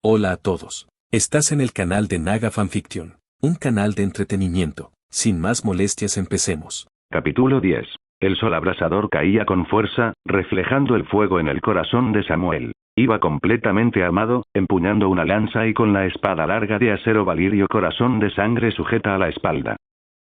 Hola a todos. Estás en el canal de Naga Fanfiction, un canal de entretenimiento. Sin más molestias, empecemos. Capítulo 10. El sol abrasador caía con fuerza, reflejando el fuego en el corazón de Samuel. Iba completamente armado, empuñando una lanza y con la espada larga de acero Valirio corazón de sangre sujeta a la espalda.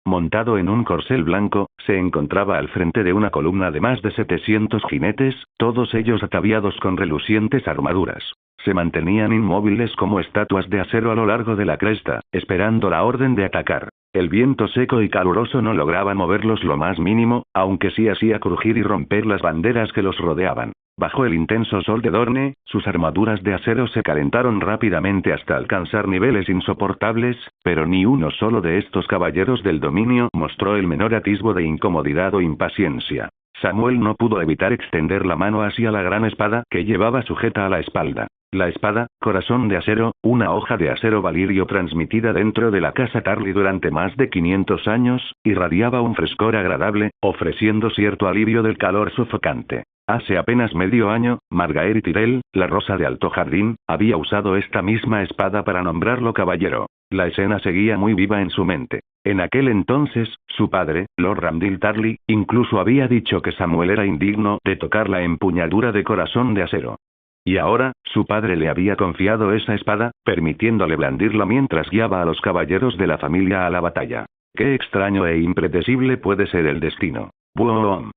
Montado en un corcel blanco, se encontraba al frente de una columna de más de 700 jinetes, todos ellos ataviados con relucientes armaduras. Se mantenían inmóviles como estatuas de acero a lo largo de la cresta, esperando la orden de atacar. El viento seco y caluroso no lograba moverlos lo más mínimo, aunque sí hacía crujir y romper las banderas que los rodeaban. Bajo el intenso sol de Dorne, sus armaduras de acero se calentaron rápidamente hasta alcanzar niveles insoportables, pero ni uno solo de estos caballeros del dominio mostró el menor atisbo de incomodidad o impaciencia. Samuel no pudo evitar extender la mano hacia la gran espada que llevaba sujeta a la espalda. La espada, corazón de acero, una hoja de acero Valirio transmitida dentro de la casa Tarly durante más de 500 años, irradiaba un frescor agradable, ofreciendo cierto alivio del calor sofocante. Hace apenas medio año, Margaery Tyrell, la rosa de Alto Jardín, había usado esta misma espada para nombrarlo caballero. La escena seguía muy viva en su mente. En aquel entonces, su padre, Lord Ramdil Tarly, incluso había dicho que Samuel era indigno de tocar la empuñadura de corazón de acero. Y ahora, su padre le había confiado esa espada, permitiéndole blandirla mientras guiaba a los caballeros de la familia a la batalla. Qué extraño e impredecible puede ser el destino. ¡Boom!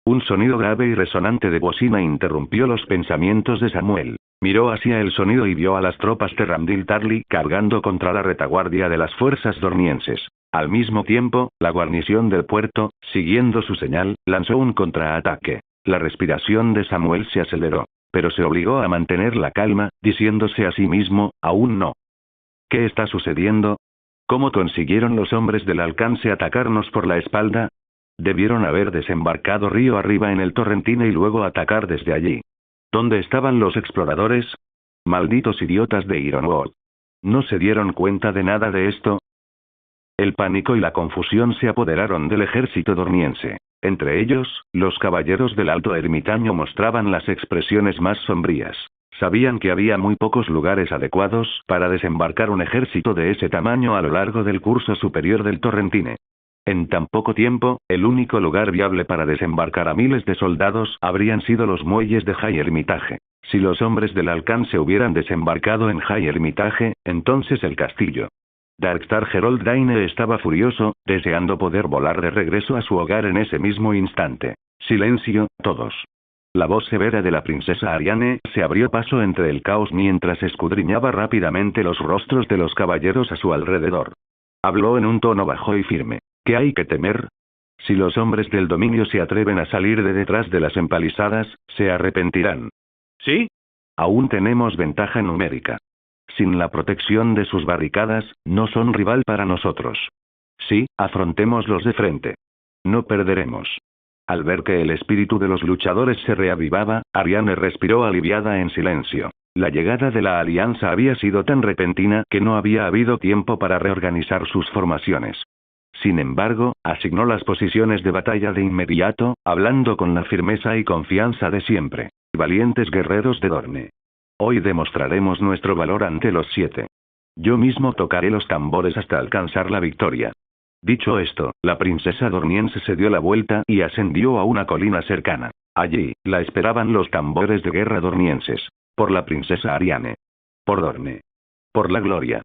Un sonido grave y resonante de bocina interrumpió los pensamientos de Samuel. Miró hacia el sonido y vio a las tropas de Ramdil Tarly cargando contra la retaguardia de las fuerzas dornienses. Al mismo tiempo, la guarnición del puerto, siguiendo su señal, lanzó un contraataque. La respiración de Samuel se aceleró, pero se obligó a mantener la calma, diciéndose a sí mismo, aún no. ¿Qué está sucediendo? ¿Cómo consiguieron los hombres del alcance atacarnos por la espalda? Debieron haber desembarcado río arriba en el Torrentine y luego atacar desde allí. ¿Dónde estaban los exploradores? Malditos idiotas de Ironwood. ¿No se dieron cuenta de nada de esto? El pánico y la confusión se apoderaron del ejército dorniense. Entre ellos, los caballeros del Alto Ermitaño mostraban las expresiones más sombrías. Sabían que había muy pocos lugares adecuados para desembarcar un ejército de ese tamaño a lo largo del curso superior del Torrentine. En tan poco tiempo, el único lugar viable para desembarcar a miles de soldados habrían sido los muelles de High Hermitage. Si los hombres del alcance hubieran desembarcado en High Hermitage, entonces el castillo. Darkstar Gerald Daine estaba furioso, deseando poder volar de regreso a su hogar en ese mismo instante. Silencio, todos. La voz severa de la princesa Arianne se abrió paso entre el caos mientras escudriñaba rápidamente los rostros de los caballeros a su alrededor. Habló en un tono bajo y firme. ¿Qué hay que temer? Si los hombres del dominio se atreven a salir de detrás de las empalizadas, se arrepentirán. ¿Sí? Aún tenemos ventaja numérica. Sin la protección de sus barricadas, no son rival para nosotros. Sí, afrontémoslos de frente. No perderemos. Al ver que el espíritu de los luchadores se reavivaba, Arianne respiró aliviada en silencio. La llegada de la alianza había sido tan repentina que no había habido tiempo para reorganizar sus formaciones. Sin embargo, asignó las posiciones de batalla de inmediato, hablando con la firmeza y confianza de siempre. Valientes guerreros de Dorne. Hoy demostraremos nuestro valor ante los 7. Yo mismo tocaré los tambores hasta alcanzar la victoria. Dicho esto, la princesa dorniense se dio la vuelta y ascendió a una colina cercana. Allí, la esperaban los tambores de guerra dornienses. Por la princesa Arianne. Por Dorne. Por la gloria.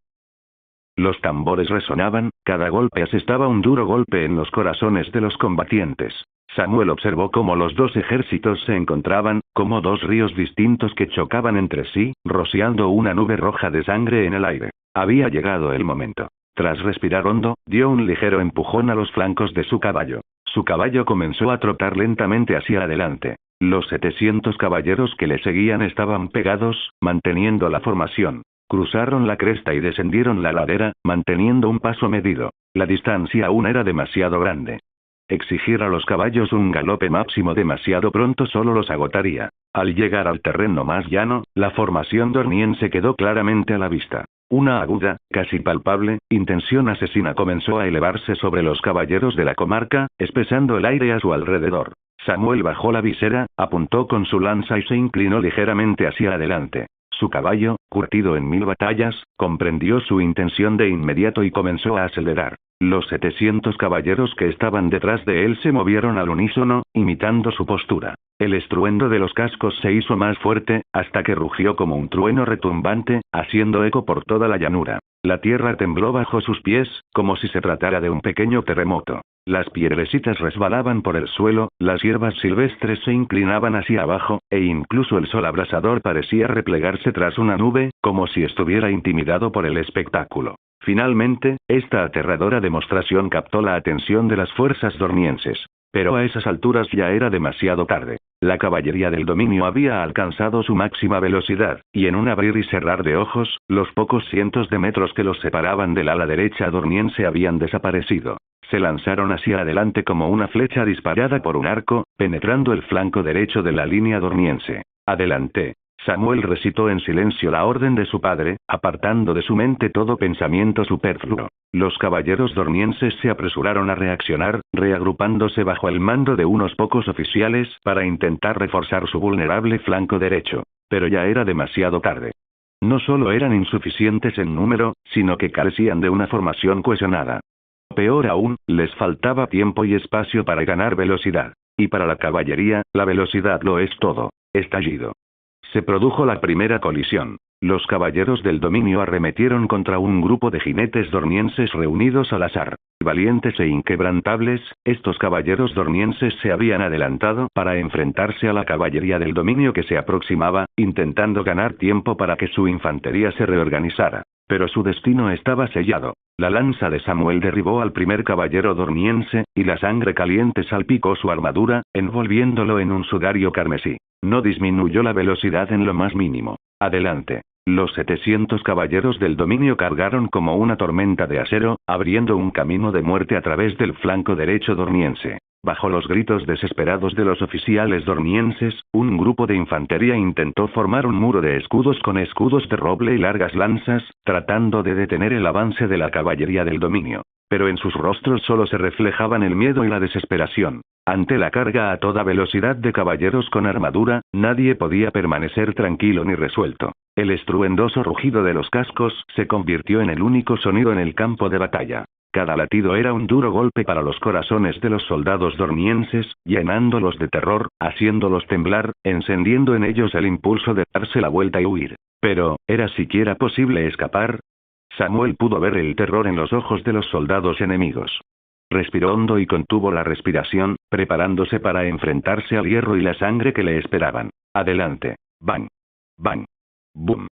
Los tambores resonaban, cada golpe asestaba un duro golpe en los corazones de los combatientes. Samuel observó cómo los dos ejércitos se encontraban, como dos ríos distintos que chocaban entre sí, rociando una nube roja de sangre en el aire. Había llegado el momento. Tras respirar hondo, dio un ligero empujón a los flancos de su caballo. Su caballo comenzó a trotar lentamente hacia adelante. Los 700 caballeros que le seguían estaban pegados, manteniendo la formación. Cruzaron la cresta y descendieron la ladera, manteniendo un paso medido. La distancia aún era demasiado grande. Exigir a los caballos un galope máximo demasiado pronto solo los agotaría. Al llegar al terreno más llano, la formación dorniense quedó claramente a la vista. Una aguda, casi palpable, intención asesina comenzó a elevarse sobre los caballeros de la comarca, espesando el aire a su alrededor. Samuel bajó la visera, apuntó con su lanza y se inclinó ligeramente hacia adelante. Su caballo, curtido en 1000 batallas, comprendió su intención de inmediato y comenzó a acelerar. Los 700 caballeros que estaban detrás de él se movieron al unísono, imitando su postura. El estruendo de los cascos se hizo más fuerte, hasta que rugió como un trueno retumbante, haciendo eco por toda la llanura. La tierra tembló bajo sus pies, como si se tratara de un pequeño terremoto. Las piedrecitas resbalaban por el suelo, las hierbas silvestres se inclinaban hacia abajo, e incluso el sol abrasador parecía replegarse tras una nube, como si estuviera intimidado por el espectáculo. Finalmente, esta aterradora demostración captó la atención de las fuerzas dornienses. Pero a esas alturas ya era demasiado tarde. La caballería del dominio había alcanzado su máxima velocidad, y en un abrir y cerrar de ojos, los pocos cientos de metros que los separaban del ala derecha dorniense habían desaparecido. Se lanzaron hacia adelante como una flecha disparada por un arco, penetrando el flanco derecho de la línea dorniense. Adelante. Samuel recitó en silencio la orden de su padre, apartando de su mente todo pensamiento superfluo. Los caballeros dornienses se apresuraron a reaccionar, reagrupándose bajo el mando de unos pocos oficiales para intentar reforzar su vulnerable flanco derecho. Pero ya era demasiado tarde. No solo eran insuficientes en número, sino que carecían de una formación cohesionada. Peor aún, les faltaba tiempo y espacio para ganar velocidad. Y para la caballería, la velocidad lo es todo. Estallido. Se produjo la primera colisión. Los caballeros del dominio arremetieron contra un grupo de jinetes dornienses reunidos al azar. Valientes e inquebrantables, estos caballeros dornienses se habían adelantado para enfrentarse a la caballería del dominio que se aproximaba, intentando ganar tiempo para que su infantería se reorganizara. Pero su destino estaba sellado. La lanza de Samuel derribó al primer caballero dorniense, y la sangre caliente salpicó su armadura, envolviéndolo en un sudario carmesí. No disminuyó la velocidad en lo más mínimo. Adelante. Los 700 caballeros del dominio cargaron como una tormenta de acero, abriendo un camino de muerte a través del flanco derecho dorniense. Bajo los gritos desesperados de los oficiales dornienses, un grupo de infantería intentó formar un muro de escudos con escudos de roble y largas lanzas, tratando de detener el avance de la caballería del dominio. Pero en sus rostros solo se reflejaban el miedo y la desesperación. Ante la carga a toda velocidad de caballeros con armadura, nadie podía permanecer tranquilo ni resuelto. El estruendoso rugido de los cascos se convirtió en el único sonido en el campo de batalla. Cada latido era un duro golpe para los corazones de los soldados dornienses, llenándolos de terror, haciéndolos temblar, encendiendo en ellos el impulso de darse la vuelta y huir. Pero, ¿era siquiera posible escapar? Samuel pudo ver el terror en los ojos de los soldados enemigos. Respiró hondo y contuvo la respiración, preparándose para enfrentarse al hierro y la sangre que le esperaban. Adelante. Bang. Bang. Boom.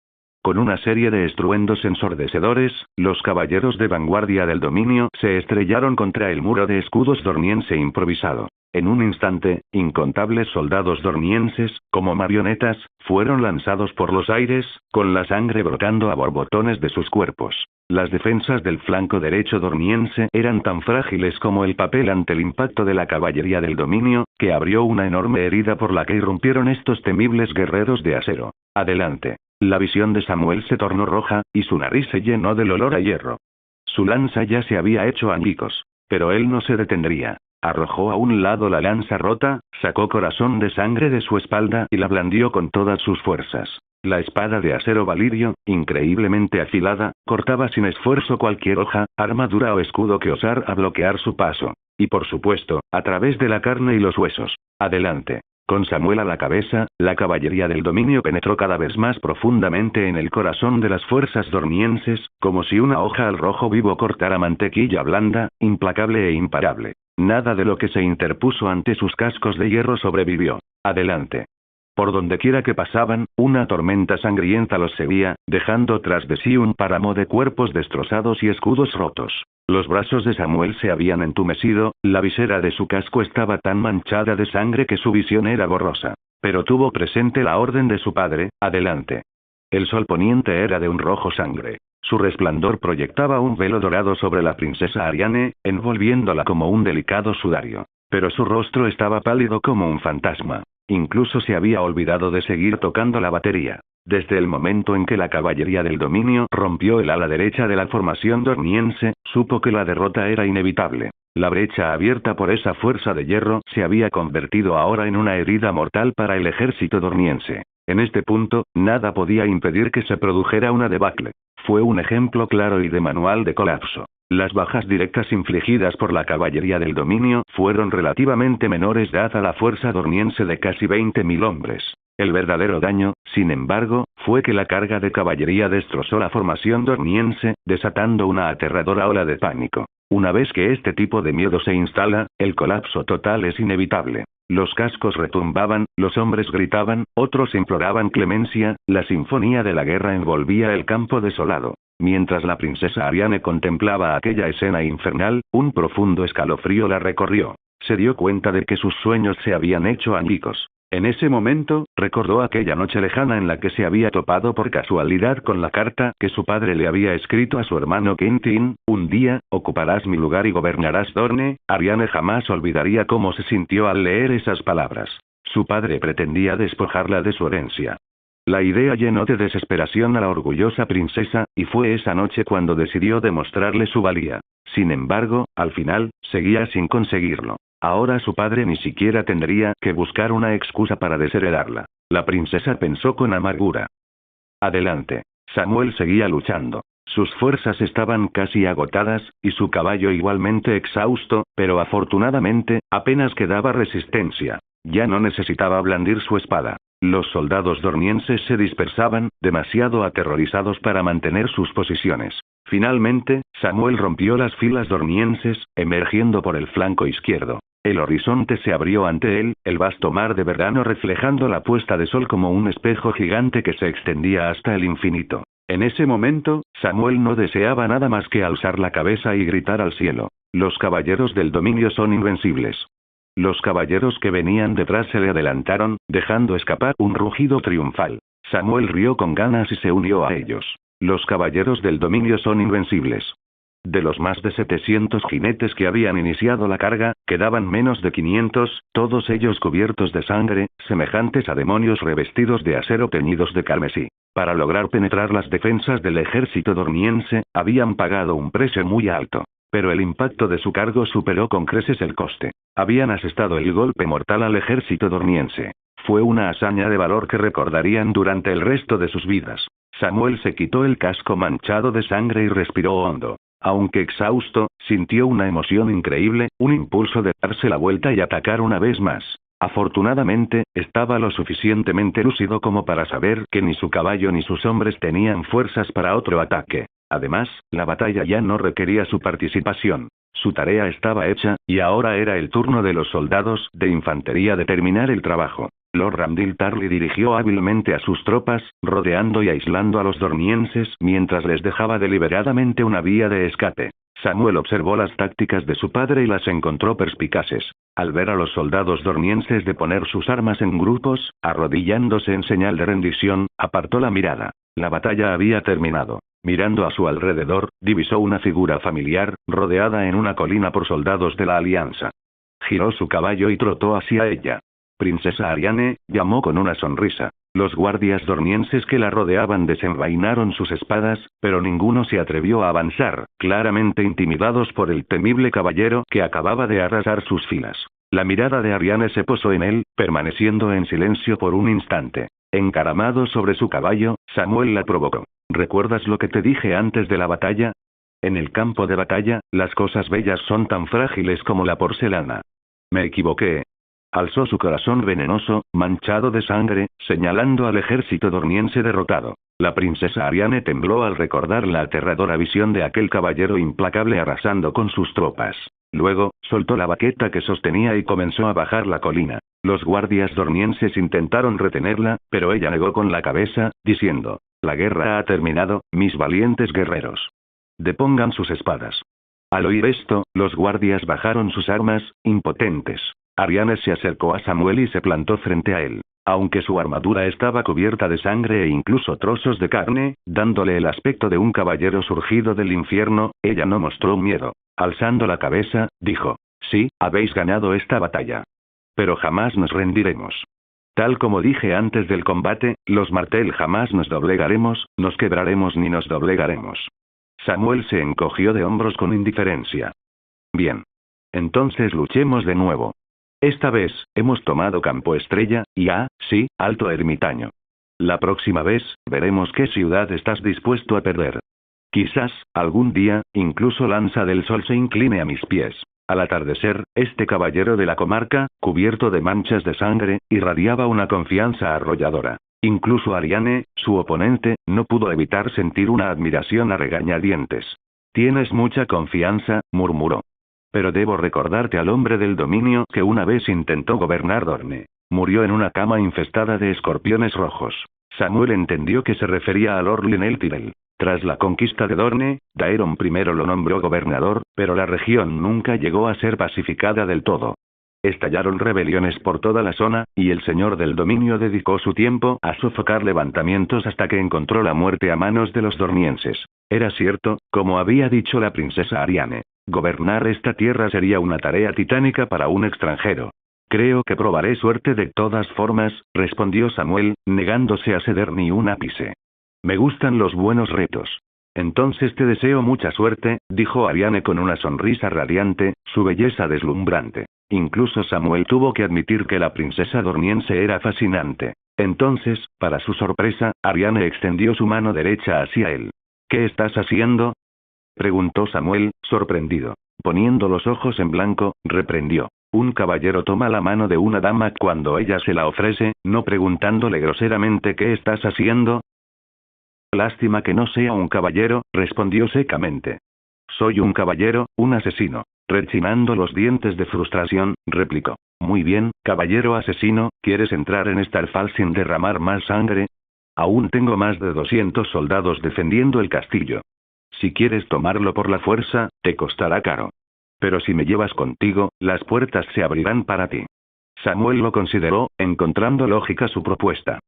Con una serie de estruendos ensordecedores, los caballeros de vanguardia del dominio se estrellaron contra el muro de escudos dorniense improvisado. En un instante, incontables soldados dornienses, como marionetas, fueron lanzados por los aires, con la sangre brotando a borbotones de sus cuerpos. Las defensas del flanco derecho dorniense eran tan frágiles como el papel ante el impacto de la caballería del dominio, que abrió una enorme herida por la que irrumpieron estos temibles guerreros de acero. Adelante. La visión de Samuel se tornó roja, y su nariz se llenó del olor a hierro. Su lanza ya se había hecho añicos. Pero él no se detendría. Arrojó a un lado la lanza rota, sacó corazón de sangre de su espalda y la blandió con todas sus fuerzas. La espada de acero valirio, increíblemente afilada, cortaba sin esfuerzo cualquier hoja, armadura o escudo que osara bloquear su paso. Y por supuesto, a través de la carne y los huesos. Adelante. Con Samuel a la cabeza, la caballería del dominio penetró cada vez más profundamente en el corazón de las fuerzas dornienses, como si una hoja al rojo vivo cortara mantequilla blanda, implacable e imparable. Nada de lo que se interpuso ante sus cascos de hierro sobrevivió. Adelante. Por dondequiera que pasaban, una tormenta sangrienta los seguía, dejando tras de sí un páramo de cuerpos destrozados y escudos rotos. Los brazos de Samuel se habían entumecido, la visera de su casco estaba tan manchada de sangre que su visión era borrosa. Pero tuvo presente la orden de su padre, adelante. El sol poniente era de un rojo sangre. Su resplandor proyectaba un velo dorado sobre la princesa Ariane, envolviéndola como un delicado sudario. Pero su rostro estaba pálido como un fantasma. Incluso se había olvidado de seguir tocando la batería. Desde el momento en que la caballería del dominio rompió el ala derecha de la formación dorniense, supo que la derrota era inevitable. La brecha abierta por esa fuerza de hierro se había convertido ahora en una herida mortal para el ejército dorniense. En este punto, nada podía impedir que se produjera una debacle. Fue un ejemplo claro y de manual de colapso. Las bajas directas infligidas por la caballería del dominio fueron relativamente menores dada la fuerza dorniense de casi 20.000 hombres. El verdadero daño, sin embargo, fue que la carga de caballería destrozó la formación dorniense, desatando una aterradora ola de pánico. Una vez que este tipo de miedo se instala, el colapso total es inevitable. Los cascos retumbaban, los hombres gritaban, otros imploraban clemencia, la sinfonía de la guerra envolvía el campo desolado. Mientras la princesa Ariane contemplaba aquella escena infernal, un profundo escalofrío la recorrió. Se dio cuenta de que sus sueños se habían hecho añicos. En ese momento, recordó aquella noche lejana en la que se había topado por casualidad con la carta que su padre le había escrito a su hermano Quentin: un día, ocuparás mi lugar y gobernarás Dorne. Ariane jamás olvidaría cómo se sintió al leer esas palabras. Su padre pretendía despojarla de su herencia. La idea llenó de desesperación a la orgullosa princesa, y fue esa noche cuando decidió demostrarle su valía. Sin embargo, al final, seguía sin conseguirlo. Ahora su padre ni siquiera tendría que buscar una excusa para desheredarla. La princesa pensó con amargura. Adelante. Samuel seguía luchando. Sus fuerzas estaban casi agotadas, y su caballo igualmente exhausto, pero afortunadamente, apenas quedaba resistencia. Ya no necesitaba blandir su espada. Los soldados dornienses se dispersaban, demasiado aterrorizados para mantener sus posiciones. Finalmente, Samuel rompió las filas dornienses, emergiendo por el flanco izquierdo. El horizonte se abrió ante él, el vasto mar de verano reflejando la puesta de sol como un espejo gigante que se extendía hasta el infinito. En ese momento, Samuel no deseaba nada más que alzar la cabeza y gritar al cielo: los caballeros del dominio son invencibles. Los caballeros que venían detrás se le adelantaron, dejando escapar un rugido triunfal. Samuel rió con ganas y se unió a ellos. Los caballeros del dominio son invencibles. De los más de 700 jinetes que habían iniciado la carga, quedaban menos de 500, todos ellos cubiertos de sangre, semejantes a demonios revestidos de acero teñidos de carmesí. Para lograr penetrar las defensas del ejército dorniense, habían pagado un precio muy alto. Pero el impacto de su cargo superó con creces el coste. Habían asestado el golpe mortal al ejército dorniense. Fue una hazaña de valor que recordarían durante el resto de sus vidas. Samuel se quitó el casco manchado de sangre y respiró hondo. Aunque exhausto, sintió una emoción increíble, un impulso de darse la vuelta y atacar una vez más. Afortunadamente, estaba lo suficientemente lúcido como para saber que ni su caballo ni sus hombres tenían fuerzas para otro ataque. Además, la batalla ya no requería su participación. Su tarea estaba hecha, y ahora era el turno de los soldados de infantería de terminar el trabajo. Lord Ramdil Tarly dirigió hábilmente a sus tropas, rodeando y aislando a los dornienses mientras les dejaba deliberadamente una vía de escape. Samuel observó las tácticas de su padre y las encontró perspicaces. Al ver a los soldados dornienses deponer sus armas en grupos, arrodillándose en señal de rendición, apartó la mirada. La batalla había terminado. Mirando a su alrededor, divisó una figura familiar, rodeada en una colina por soldados de la Alianza. Giró su caballo y trotó hacia ella. Princesa Ariane, llamó con una sonrisa. Los guardias dornienses que la rodeaban desenvainaron sus espadas, pero ninguno se atrevió a avanzar, claramente intimidados por el temible caballero que acababa de arrasar sus filas. La mirada de Ariane se posó en él, permaneciendo en silencio por un instante. Encaramado sobre su caballo, Samuel la provocó. ¿Recuerdas lo que te dije antes de la batalla? En el campo de batalla, las cosas bellas son tan frágiles como la porcelana. Me equivoqué. Alzó su corazón venenoso, manchado de sangre, señalando al ejército dorniense derrotado. La princesa Ariane tembló al recordar la aterradora visión de aquel caballero implacable arrasando con sus tropas. Luego, soltó la baqueta que sostenía y comenzó a bajar la colina. Los guardias dornienses intentaron retenerla, pero ella negó con la cabeza, diciendo: la guerra ha terminado, mis valientes guerreros. Depongan sus espadas. Al oír esto, los guardias bajaron sus armas, impotentes. Ariane se acercó a Samuel y se plantó frente a él. Aunque su armadura estaba cubierta de sangre e incluso trozos de carne, dándole el aspecto de un caballero surgido del infierno, ella no mostró miedo. Alzando la cabeza, dijo: sí, habéis ganado esta batalla. Pero jamás nos rendiremos. Tal como dije antes del combate, los Martell jamás nos doblegaremos, nos quebraremos ni nos doblegaremos. Samuel se encogió de hombros con indiferencia. Bien. Entonces luchemos de nuevo. Esta vez, hemos tomado Campo Estrella, y sí, Alto Ermitaño. La próxima vez, veremos qué ciudad estás dispuesto a perder. Quizás, algún día, incluso Lanza del Sol se incline a mis pies. Al atardecer, este caballero de la comarca, cubierto de manchas de sangre, irradiaba una confianza arrolladora. Incluso Ariane, su oponente, no pudo evitar sentir una admiración a regañadientes. Tienes mucha confianza, murmuró. Pero debo recordarte al hombre del dominio que una vez intentó gobernar Dorne. Murió en una cama infestada de escorpiones rojos. Samuel entendió que se refería a Lord Lionel Tyrell. Tras la conquista de Dorne, Daeron primero lo nombró gobernador, pero la región nunca llegó a ser pacificada del todo. Estallaron rebeliones por toda la zona, y el señor del dominio dedicó su tiempo a sofocar levantamientos hasta que encontró la muerte a manos de los dornienses. Era cierto, como había dicho la princesa Ariane. Gobernar esta tierra sería una tarea titánica para un extranjero. Creo que probaré suerte de todas formas, respondió Samuel, negándose a ceder ni un ápice. Me gustan los buenos retos. Entonces te deseo mucha suerte, dijo Ariane con una sonrisa radiante, su belleza deslumbrante. Incluso Samuel tuvo que admitir que la princesa dorniense era fascinante. Entonces, para su sorpresa, Ariane extendió su mano derecha hacia él. ¿Qué estás haciendo?, preguntó Samuel, sorprendido. Poniendo los ojos en blanco, reprendió. Un caballero toma la mano de una dama cuando ella se la ofrece, no preguntándole groseramente ¿qué estás haciendo? Lástima que no sea un caballero, respondió secamente. Soy un caballero, un asesino. Rechinando los dientes de frustración, replicó. Muy bien, caballero asesino, ¿quieres entrar en Starfall sin derramar más sangre? Aún tengo más de 200 soldados defendiendo el castillo. Si quieres tomarlo por la fuerza, te costará caro. Pero si me llevas contigo, las puertas se abrirán para ti. Samuel lo consideró, encontrando lógica su propuesta.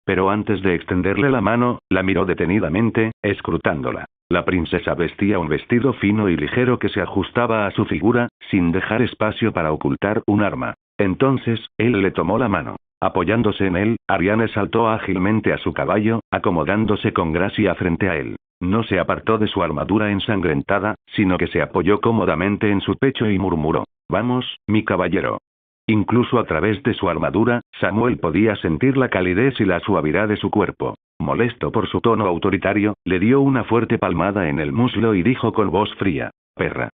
Pero antes de extenderle la mano, la miró detenidamente, escrutándola. La princesa vestía un vestido fino y ligero que se ajustaba a su figura, sin dejar espacio para ocultar un arma. Entonces, él le tomó la mano. Apoyándose en él, Ariane saltó ágilmente a su caballo, acomodándose con gracia frente a él. No se apartó de su armadura ensangrentada, sino que se apoyó cómodamente en su pecho y murmuró. Vamos, mi caballero. Incluso a través de su armadura, Samuel podía sentir la calidez y la suavidad de su cuerpo. Molesto por su tono autoritario, le dio una fuerte palmada en el muslo y dijo con voz fría. Perra.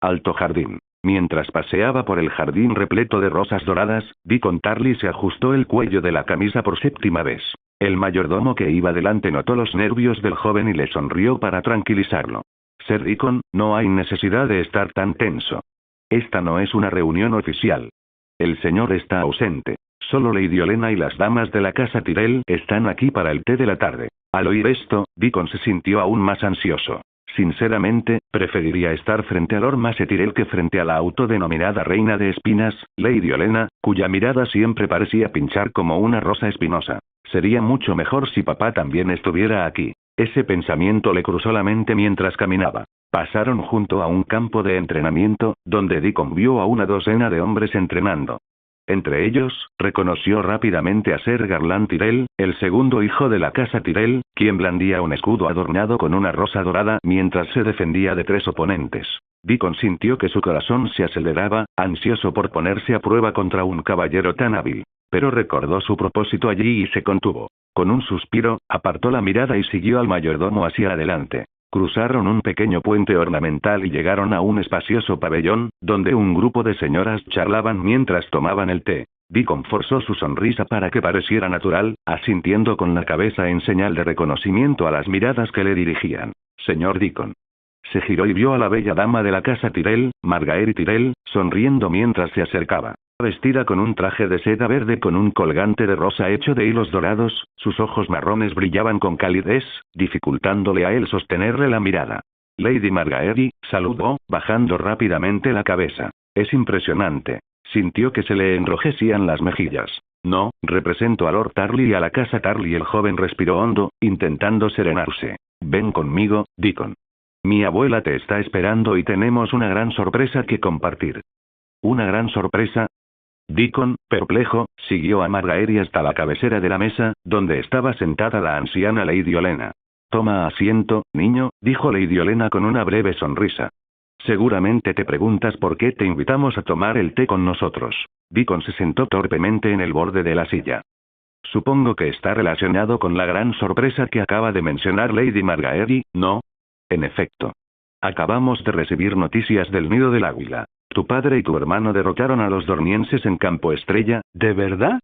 Alto jardín. Mientras paseaba por el jardín repleto de rosas doradas, Deacon Tarly se ajustó el cuello de la camisa por 7ª vez. El mayordomo que iba delante notó los nervios del joven y le sonrió para tranquilizarlo. Ser Deacon, no hay necesidad de estar tan tenso. Esta no es una reunión oficial. El señor está ausente. Solo Lady Olenna y las damas de la casa Tyrell están aquí para el té de la tarde. Al oír esto, Deacon se sintió aún más ansioso. Sinceramente, preferiría estar frente a Lord Mace Tyrell que frente a la autodenominada reina de espinas, Lady Olenna, cuya mirada siempre parecía pinchar como una rosa espinosa. Sería mucho mejor si papá también estuviera aquí. Ese pensamiento le cruzó la mente mientras caminaba. Pasaron junto a un campo de entrenamiento, donde Deacon vio a una docena de hombres entrenando. Entre ellos, reconoció rápidamente a Ser Garland Tyrell, el segundo hijo de la casa Tyrell, quien blandía un escudo adornado con una rosa dorada mientras se defendía de 3 oponentes. Deacon sintió que su corazón se aceleraba, ansioso por ponerse a prueba contra un caballero tan hábil. Pero recordó su propósito allí y se contuvo. Con un suspiro, apartó la mirada y siguió al mayordomo hacia adelante. Cruzaron un pequeño puente ornamental y llegaron a un espacioso pabellón, donde un grupo de señoras charlaban mientras tomaban el té. Deacon forzó su sonrisa para que pareciera natural, asintiendo con la cabeza en señal de reconocimiento a las miradas que le dirigían. Señor Deacon. Se giró y vio a la bella dama de la casa Tyrell, Margaery Tyrell, sonriendo mientras se acercaba. Vestida con un traje de seda verde con un colgante de rosa hecho de hilos dorados, sus ojos marrones brillaban con calidez, dificultándole a él sostenerle la mirada. Lady Margaery, saludó, bajando rápidamente la cabeza. Es impresionante. Sintió que se le enrojecían las mejillas. No, represento a Lord Tarly y a la casa Tarly. El joven respiró hondo, intentando serenarse. Ven conmigo, Deacon. Mi abuela te está esperando y tenemos una gran sorpresa que compartir. ¿Una gran sorpresa? Deacon, perplejo, siguió a Margaery hasta la cabecera de la mesa, donde estaba sentada la anciana Lady Olenna. Toma asiento, niño, dijo Lady Olenna con una breve sonrisa. Seguramente te preguntas por qué te invitamos a tomar el té con nosotros. Deacon se sentó torpemente en el borde de la silla. Supongo que está relacionado con la gran sorpresa que acaba de mencionar Lady Margaery, ¿no? En efecto. Acabamos de recibir noticias del nido del águila. Tu padre y tu hermano derrotaron a los dornienses en Campo Estrella, ¿de verdad?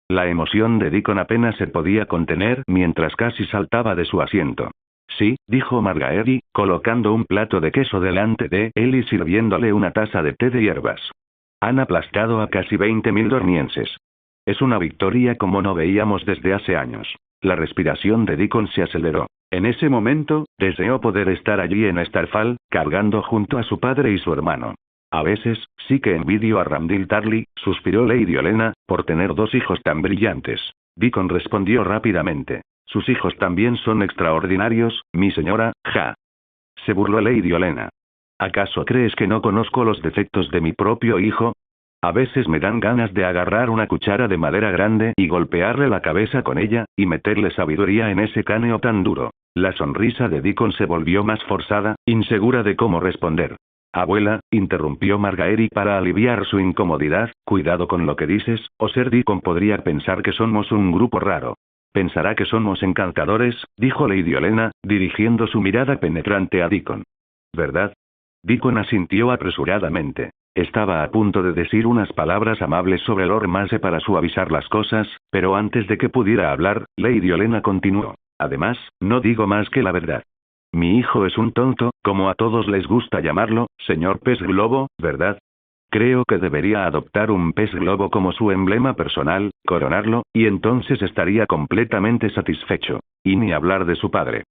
La emoción de Deacon apenas se podía contener mientras casi saltaba de su asiento. Sí, dijo Margaery, colocando un plato de queso delante de él y sirviéndole una taza de té de hierbas. Han aplastado a casi 20.000 dornienses. Es una victoria como no veíamos desde hace años. La respiración de Deacon se aceleró. En ese momento, deseó poder estar allí en Starfall, cargando junto a su padre y su hermano. A veces, sí que envidio a Ramdil Tarly, suspiró Lady Olenna, por tener 2 hijos tan brillantes. Deacon respondió rápidamente. Sus hijos también son extraordinarios, mi señora, ja. Se burló Lady Olenna. ¿Acaso crees que no conozco los defectos de mi propio hijo? A veces me dan ganas de agarrar una cuchara de madera grande y golpearle la cabeza con ella, y meterle sabiduría en ese cráneo tan duro. La sonrisa de Deacon se volvió más forzada, insegura de cómo responder. Abuela, interrumpió Margaery para aliviar su incomodidad, cuidado con lo que dices, o Ser Deacon podría pensar que somos un grupo raro. Pensará que somos encantadores, dijo Lady Olenna, dirigiendo su mirada penetrante a Deacon. ¿Verdad? Deacon asintió apresuradamente. Estaba a punto de decir unas palabras amables sobre Lord Mace para suavizar las cosas, pero antes de que pudiera hablar, Lady Olenna continuó. Además, no digo más que la verdad. Mi hijo es un tonto, como a todos les gusta llamarlo, señor pez globo, ¿verdad? Creo que debería adoptar un pez globo como su emblema personal, coronarlo, y entonces estaría completamente satisfecho. Y ni hablar de su padre.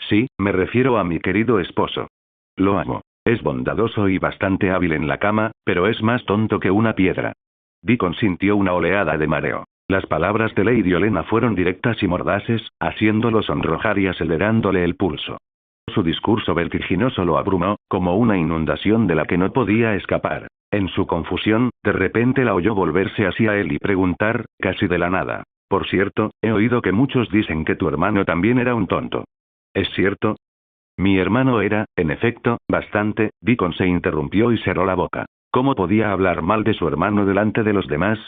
Sí, me refiero a mi querido esposo. Lo amo. Es bondadoso y bastante hábil en la cama, pero es más tonto que una piedra. Deacon sintió una oleada de mareo. Las palabras de Lady Olenna fueron directas y mordaces, haciéndolo sonrojar y acelerándole el pulso. Su discurso vertiginoso lo abrumó, como una inundación de la que no podía escapar. En su confusión, de repente la oyó volverse hacia él y preguntar, casi de la nada. Por cierto, he oído que muchos dicen que tu hermano también era un tonto. ¿Es cierto? Mi hermano era, en efecto, bastante. Deacon se interrumpió y cerró la boca. ¿Cómo podía hablar mal de su hermano delante de los demás?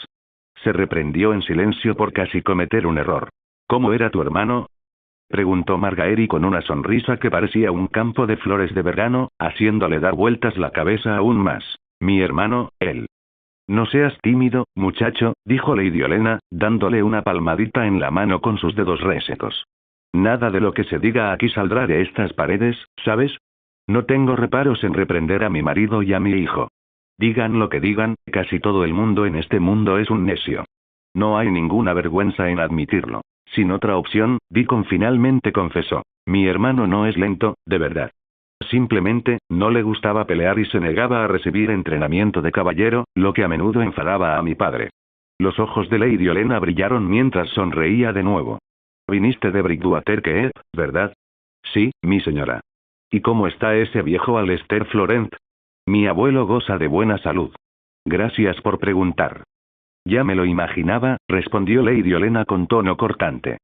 Se reprendió en silencio por casi cometer un error. ¿Cómo era tu hermano? Preguntó Margaery con una sonrisa que parecía un campo de flores de verano, haciéndole dar vueltas la cabeza aún más. Mi hermano, él. No seas tímido, muchacho, dijo Lady Olenna, dándole una palmadita en la mano con sus dedos resecos. Nada de lo que se diga aquí saldrá de estas paredes, ¿sabes? No tengo reparos en reprender a mi marido y a mi hijo. Digan lo que digan, casi todo el mundo en este mundo es un necio. No hay ninguna vergüenza en admitirlo. Sin otra opción, Deacon finalmente confesó. Mi hermano no es lento, de verdad. Simplemente, no le gustaba pelear y se negaba a recibir entrenamiento de caballero, lo que a menudo enfadaba a mi padre. Los ojos de Lady Olenna brillaron mientras sonreía de nuevo. Viniste de Bridgewater Keep, ¿verdad? Sí, mi señora. ¿Y cómo está ese viejo Alester Florent? Mi abuelo goza de buena salud. Gracias por preguntar. Ya me lo imaginaba, respondió Lady Olenna con tono cortante.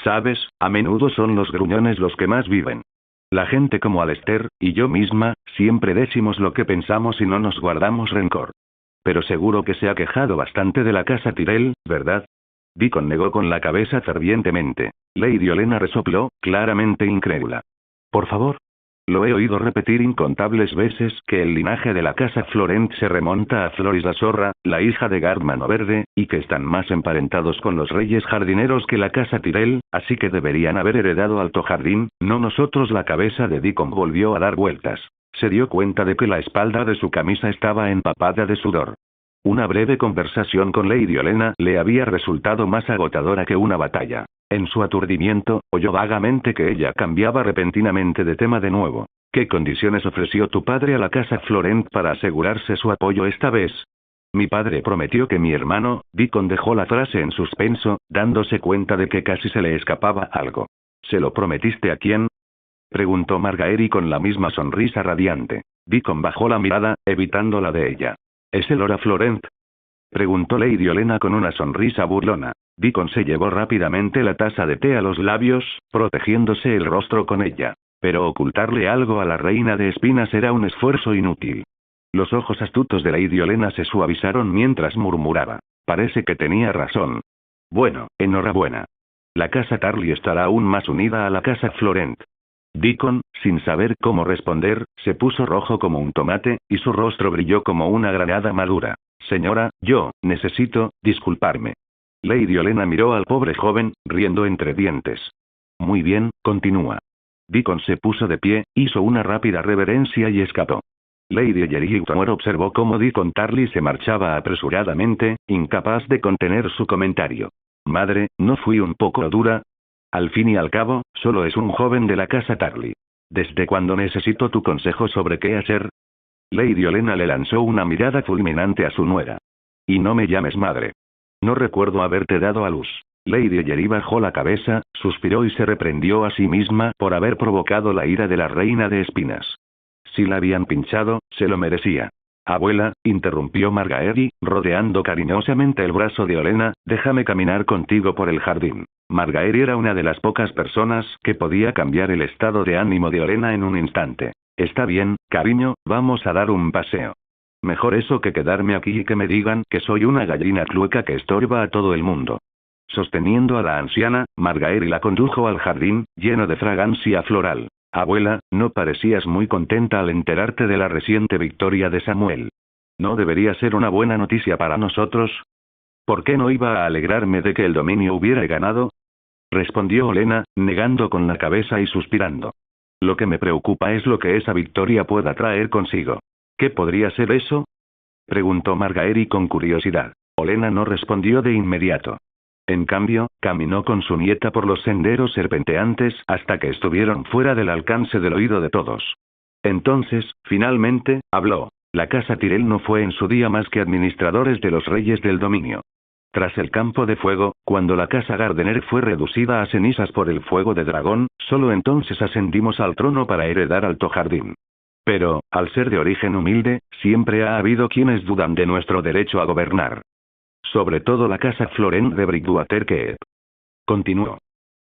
Sabes, a menudo son los gruñones los que más viven. La gente como Alester, y yo misma, siempre decimos lo que pensamos y no nos guardamos rencor. Pero seguro que se ha quejado bastante de la casa Tyrell, ¿verdad? Deacon negó con la cabeza fervientemente. Lady Olenna resopló, claramente incrédula. Por favor. Lo he oído repetir incontables veces que el linaje de la casa Florent se remonta a Floris la Zorra, la hija de Gardmano Verde, y que están más emparentados con los reyes jardineros que la casa Tyrell, así que deberían haber heredado Alto Jardín, no nosotros. La cabeza de Deacon volvió a dar vueltas. Se dio cuenta de que la espalda de su camisa estaba empapada de sudor. Una breve conversación con Lady Olenna le había resultado más agotadora que una batalla. En su aturdimiento, oyó vagamente que ella cambiaba repentinamente de tema de nuevo. ¿Qué condiciones ofreció tu padre a la casa Florent para asegurarse su apoyo esta vez? Mi padre prometió que mi hermano. Deacon dejó la frase en suspenso, dándose cuenta de que casi se le escapaba algo. ¿Se lo prometiste a quién? Preguntó Margaery con la misma sonrisa radiante. Deacon bajó la mirada, evitando la de ella. ¿Es el Lord Florent? Preguntó Lady Olenna con una sonrisa burlona. Deacon se llevó rápidamente la taza de té a los labios, protegiéndose el rostro con ella. Pero ocultarle algo a la reina de espinas era un esfuerzo inútil. Los ojos astutos de Lady Olenna se suavizaron mientras murmuraba. Parece que tenía razón. Bueno, enhorabuena. La casa Tarly estará aún más unida a la casa Florent. Deacon, sin saber cómo responder, se puso rojo como un tomate, y su rostro brilló como una granada madura. Señora, yo, necesito, disculparme. Lady Olenna miró al pobre joven, riendo entre dientes. Muy bien, continúa. Deacon se puso de pie, hizo una rápida reverencia y escapó. Lady Olenna observó cómo Deacon Tarly se marchaba apresuradamente, incapaz de contener su comentario. Madre, ¿no fui un poco dura? Al fin y al cabo, solo es un joven de la casa Tarly. ¿Desde cuándo necesito tu consejo sobre qué hacer? Lady Olenna le lanzó una mirada fulminante a su nuera. Y no me llames madre. No recuerdo haberte dado a luz. Lady Olenna bajó la cabeza, suspiró y se reprendió a sí misma por haber provocado la ira de la reina de espinas. Si la habían pinchado, se lo merecía. Abuela, interrumpió Margaery, rodeando cariñosamente el brazo de Olenna, déjame caminar contigo por el jardín. Margaery era una de las pocas personas que podía cambiar el estado de ánimo de Olenna en un instante. Está bien, cariño, vamos a dar un paseo. Mejor eso que quedarme aquí y que me digan que soy una gallina clueca que estorba a todo el mundo. Sosteniendo a la anciana, Margaery la condujo al jardín, lleno de fragancia floral. Abuela, no parecías muy contenta al enterarte de la reciente victoria de Samuel. ¿No debería ser una buena noticia para nosotros? ¿Por qué no iba a alegrarme de que el dominio hubiera ganado? Respondió Olenna, negando con la cabeza y suspirando. Lo que me preocupa es lo que esa victoria pueda traer consigo. ¿Qué podría ser eso? Preguntó Margaery con curiosidad. Olenna no respondió de inmediato. En cambio, caminó con su nieta por los senderos serpenteantes hasta que estuvieron fuera del alcance del oído de todos. Entonces, finalmente, habló. La casa Tyrell no fue en su día más que administradores de los reyes del dominio. Tras el campo de fuego, cuando la casa Gardener fue reducida a cenizas por el fuego de dragón, solo entonces ascendimos al trono para heredar Alto Jardín. Pero, al ser de origen humilde, siempre ha habido quienes dudan de nuestro derecho a gobernar. Sobre todo la casa Florent de Bridgewater. Continuó.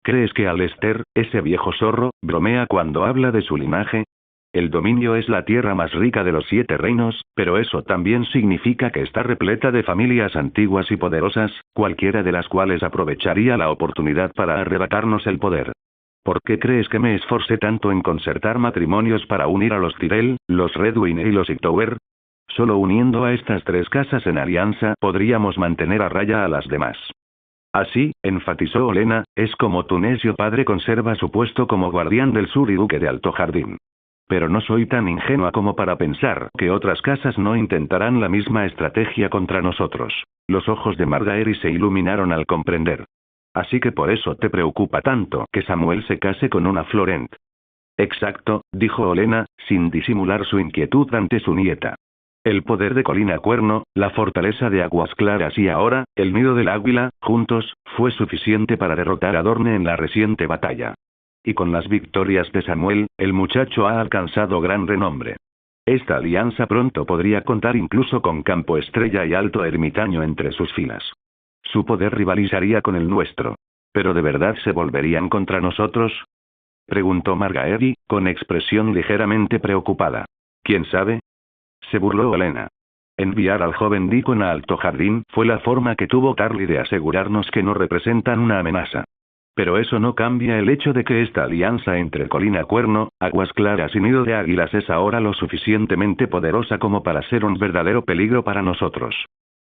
¿Crees que Alester, ese viejo zorro, bromea cuando habla de su linaje? El dominio es la tierra más rica de los 7 reinos, pero eso también significa que está repleta de familias antiguas y poderosas, cualquiera de las cuales aprovecharía la oportunidad para arrebatarnos el poder. ¿Por qué crees que me esforcé tanto en concertar matrimonios para unir a los Tyrell, los Redwyne y los Hightower? Solo uniendo a estas 3 casas en alianza podríamos mantener a raya a las demás. Así, enfatizó Olenna, es como tu necio padre conserva su puesto como guardián del sur y duque de Alto Jardín. Pero no soy tan ingenua como para pensar que otras casas no intentarán la misma estrategia contra nosotros. Los ojos de Margaery se iluminaron al comprender. Así que por eso te preocupa tanto que Samuel se case con una Florent. Exacto, dijo Olenna, sin disimular su inquietud ante su nieta. El poder de Colina Cuerno, la fortaleza de Aguas Claras y ahora, el nido del águila, juntos, fue suficiente para derrotar a Dorne en la reciente batalla. Y con las victorias de Samuel, el muchacho ha alcanzado gran renombre. Esta alianza pronto podría contar incluso con Campo Estrella y Alto Ermitaño entre sus filas. Su poder rivalizaría con el nuestro. ¿Pero de verdad se volverían contra nosotros? Preguntó Margaery, con expresión ligeramente preocupada. ¿Quién sabe? Se burló Olenna. Enviar al joven Deacon a Alto Jardín fue la forma que tuvo Tarly de asegurarnos que no representan una amenaza. Pero eso no cambia el hecho de que esta alianza entre Colina Cuerno, Aguas Claras y Nido de Águilas es ahora lo suficientemente poderosa como para ser un verdadero peligro para nosotros.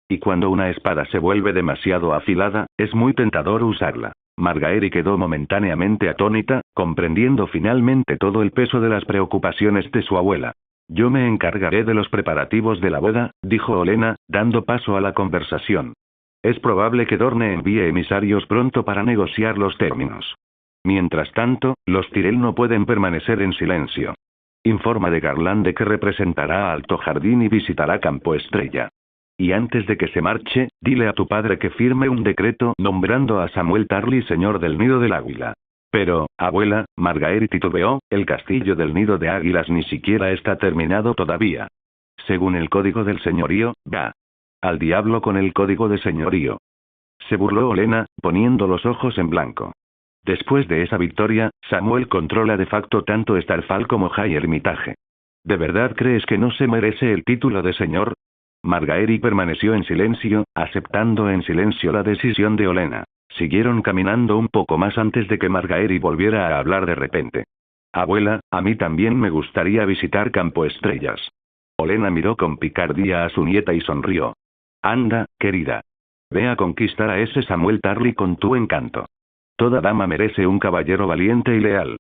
Y cuando una espada se vuelve demasiado afilada, es muy tentador usarla. Margaery quedó momentáneamente atónita, comprendiendo finalmente todo el peso de las preocupaciones de su abuela. Yo me encargaré de los preparativos de la boda, dijo Olenna, dando paso a la conversación. Es probable que Dorne envíe emisarios pronto para negociar los términos. Mientras tanto, los Tyrell no pueden permanecer en silencio. Informa de Garlande que representará a Alto Jardín y visitará Campo Estrella. Y antes de que se marche, dile a tu padre que firme un decreto nombrando a Samuel Tarly señor del Nido del Águila. Pero, abuela, Margaery titubeó, el castillo del Nido de Águilas ni siquiera está terminado todavía. Según el código del señorío, va. Al diablo con el código de señorío. Se burló Olenna, poniendo los ojos en blanco. Después de esa victoria, Samuel controla de facto tanto Starfall como High Hermitage. ¿De verdad crees que no se merece el título de señor? Margaery permaneció en silencio, aceptando en silencio la decisión de Olenna. Siguieron caminando un poco más antes de que Margaery volviera a hablar de repente. Abuela, a mí también me gustaría visitar Campo Estrellas. Olenna miró con picardía a su nieta y sonrió. Anda, querida. Ve a conquistar a ese Samuel Tarly con tu encanto. Toda dama merece un caballero valiente y leal.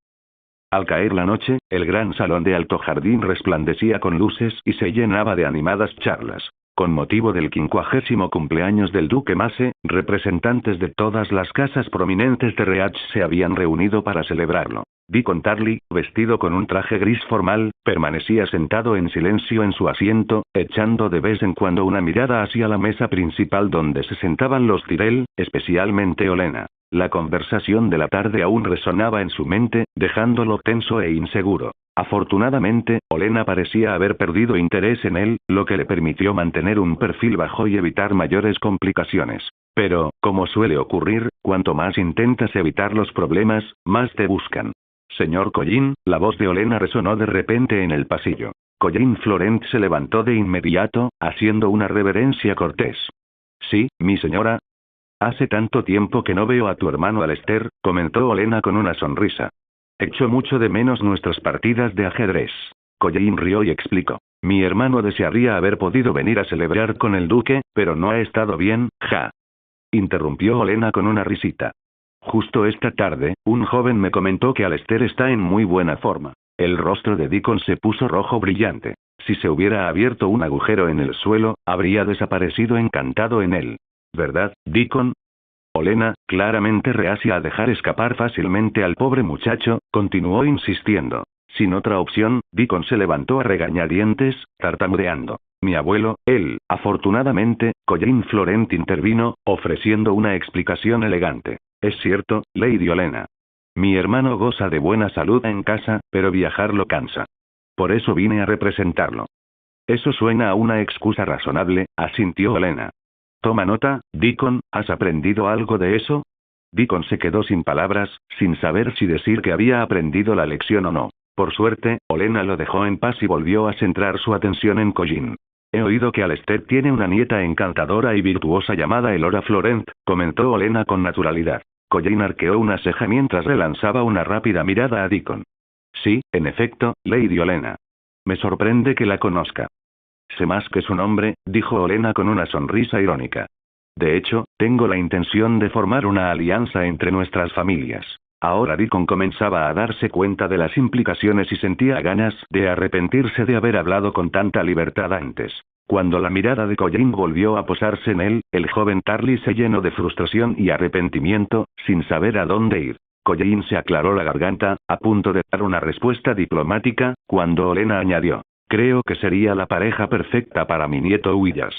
Al caer la noche, el gran salón de Alto Jardín resplandecía con luces y se llenaba de animadas charlas. Con motivo del 50º cumpleaños del duque Mace, representantes de todas las casas prominentes de Reach se habían reunido para celebrarlo. Deacon Tarly, vestido con un traje gris formal, permanecía sentado en silencio en su asiento, echando de vez en cuando una mirada hacia la mesa principal donde se sentaban los Tyrell, especialmente Olenna. La conversación de la tarde aún resonaba en su mente, dejándolo tenso e inseguro. Afortunadamente, Olenna parecía haber perdido interés en él, lo que le permitió mantener un perfil bajo y evitar mayores complicaciones. Pero, como suele ocurrir, cuanto más intentas evitar los problemas, más te buscan. Señor Collin, la voz de Olenna resonó de repente en el pasillo. Collin Florent se levantó de inmediato, haciendo una reverencia cortés. Sí, mi señora. Hace tanto tiempo que no veo a tu hermano Alester, comentó Olenna con una sonrisa. Echo mucho de menos nuestras partidas de ajedrez. Collin rió y explicó. Mi hermano desearía haber podido venir a celebrar con el duque, pero no ha estado bien, ja. Interrumpió Olenna con una risita. Justo esta tarde, un joven me comentó que Alester está en muy buena forma. El rostro de Deacon se puso rojo brillante. Si se hubiera abierto un agujero en el suelo, habría desaparecido encantado en él. ¿Verdad, Deacon? Olenna, claramente reacia a dejar escapar fácilmente al pobre muchacho, continuó insistiendo. Sin otra opción, Deacon se levantó a regañadientes, tartamudeando. Mi abuelo, él, afortunadamente, Collin Florent intervino, ofreciendo una explicación elegante. Es cierto, Lady Olenna. Mi hermano goza de buena salud en casa, pero viajar lo cansa. Por eso vine a representarlo. Eso suena a una excusa razonable, asintió Olenna. Toma nota, Deacon, ¿has aprendido algo de eso? Deacon se quedó sin palabras, sin saber si decir que había aprendido la lección o no. Por suerte, Olenna lo dejó en paz y volvió a centrar su atención en Collin. He oído que Alester tiene una nieta encantadora y virtuosa llamada Elora Florent, comentó Olenna con naturalidad. Collin arqueó una ceja mientras le lanzaba una rápida mirada a Deacon. Sí, en efecto, Lady Olenna. Me sorprende que la conozca. Sé más que su nombre, dijo Olenna con una sonrisa irónica. De hecho, tengo la intención de formar una alianza entre nuestras familias. Ahora Deacon comenzaba a darse cuenta de las implicaciones y sentía ganas de arrepentirse de haber hablado con tanta libertad antes. Cuando la mirada de Collin volvió a posarse en él, el joven Tarly se llenó de frustración y arrepentimiento, sin saber a dónde ir. Collin se aclaró la garganta, a punto de dar una respuesta diplomática, cuando Olenna añadió. Creo que sería la pareja perfecta para mi nieto Willas.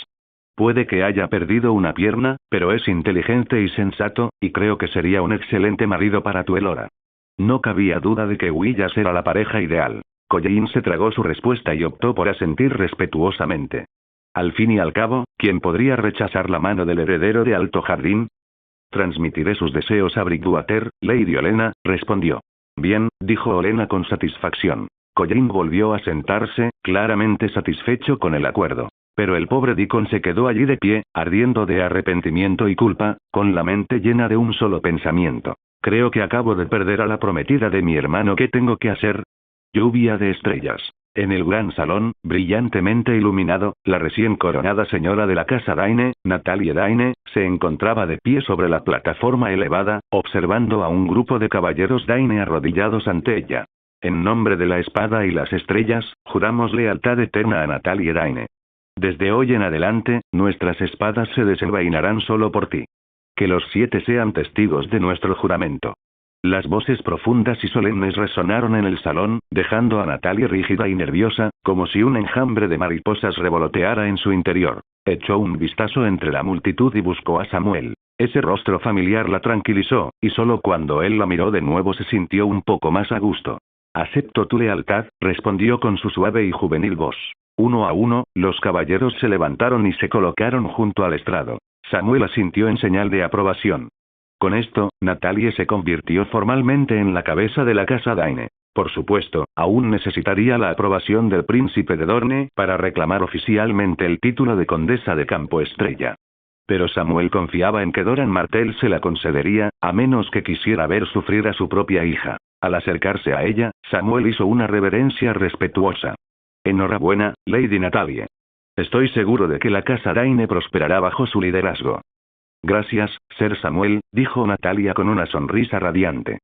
Puede que haya perdido una pierna, pero es inteligente y sensato, y creo que sería un excelente marido para tu Elora. No cabía duda de que Willas era la pareja ideal. Collin se tragó su respuesta y optó por asentir respetuosamente. Al fin y al cabo, ¿quién podría rechazar la mano del heredero de Alto Jardín? Transmitiré sus deseos a Bridgewater, Lady Olenna, respondió. Bien, dijo Olenna con satisfacción. Collin volvió a sentarse, claramente satisfecho con el acuerdo. Pero el pobre Deacon se quedó allí de pie, ardiendo de arrepentimiento y culpa, con la mente llena de un solo pensamiento. Creo que acabo de perder a la prometida de mi hermano. ¿Qué tengo que hacer? Lluvia de estrellas. En el gran salón, brillantemente iluminado, la recién coronada señora de la casa Dayne, Natalie Dayne, se encontraba de pie sobre la plataforma elevada, observando a un grupo de caballeros Dayne arrodillados ante ella. En nombre de la espada y las estrellas, juramos lealtad eterna a Natalie Dayne. Desde hoy en adelante, nuestras espadas se desenvainarán solo por ti. Que los 7 sean testigos de nuestro juramento. Las voces profundas y solemnes resonaron en el salón, dejando a Natalie rígida y nerviosa, como si un enjambre de mariposas revoloteara en su interior. Echó un vistazo entre la multitud y buscó a Samuel. Ese rostro familiar la tranquilizó, y solo cuando él la miró de nuevo se sintió un poco más a gusto. Acepto tu lealtad, respondió con su suave y juvenil voz. Uno a uno, los caballeros se levantaron y se colocaron junto al estrado. Samuel asintió en señal de aprobación. Con esto, Natalie se convirtió formalmente en la cabeza de la casa Dayne. Por supuesto, aún necesitaría la aprobación del príncipe de Dorne para reclamar oficialmente el título de condesa de Campo Estrella. Pero Samuel confiaba en que Doran Martell se la concedería, a menos que quisiera ver sufrir a su propia hija. Al acercarse a ella, Samuel hizo una reverencia respetuosa. Enhorabuena, Lady Natalie. Estoy seguro de que la casa Dayne prosperará bajo su liderazgo. Gracias, Sir Samuel, dijo Natalia con una sonrisa radiante.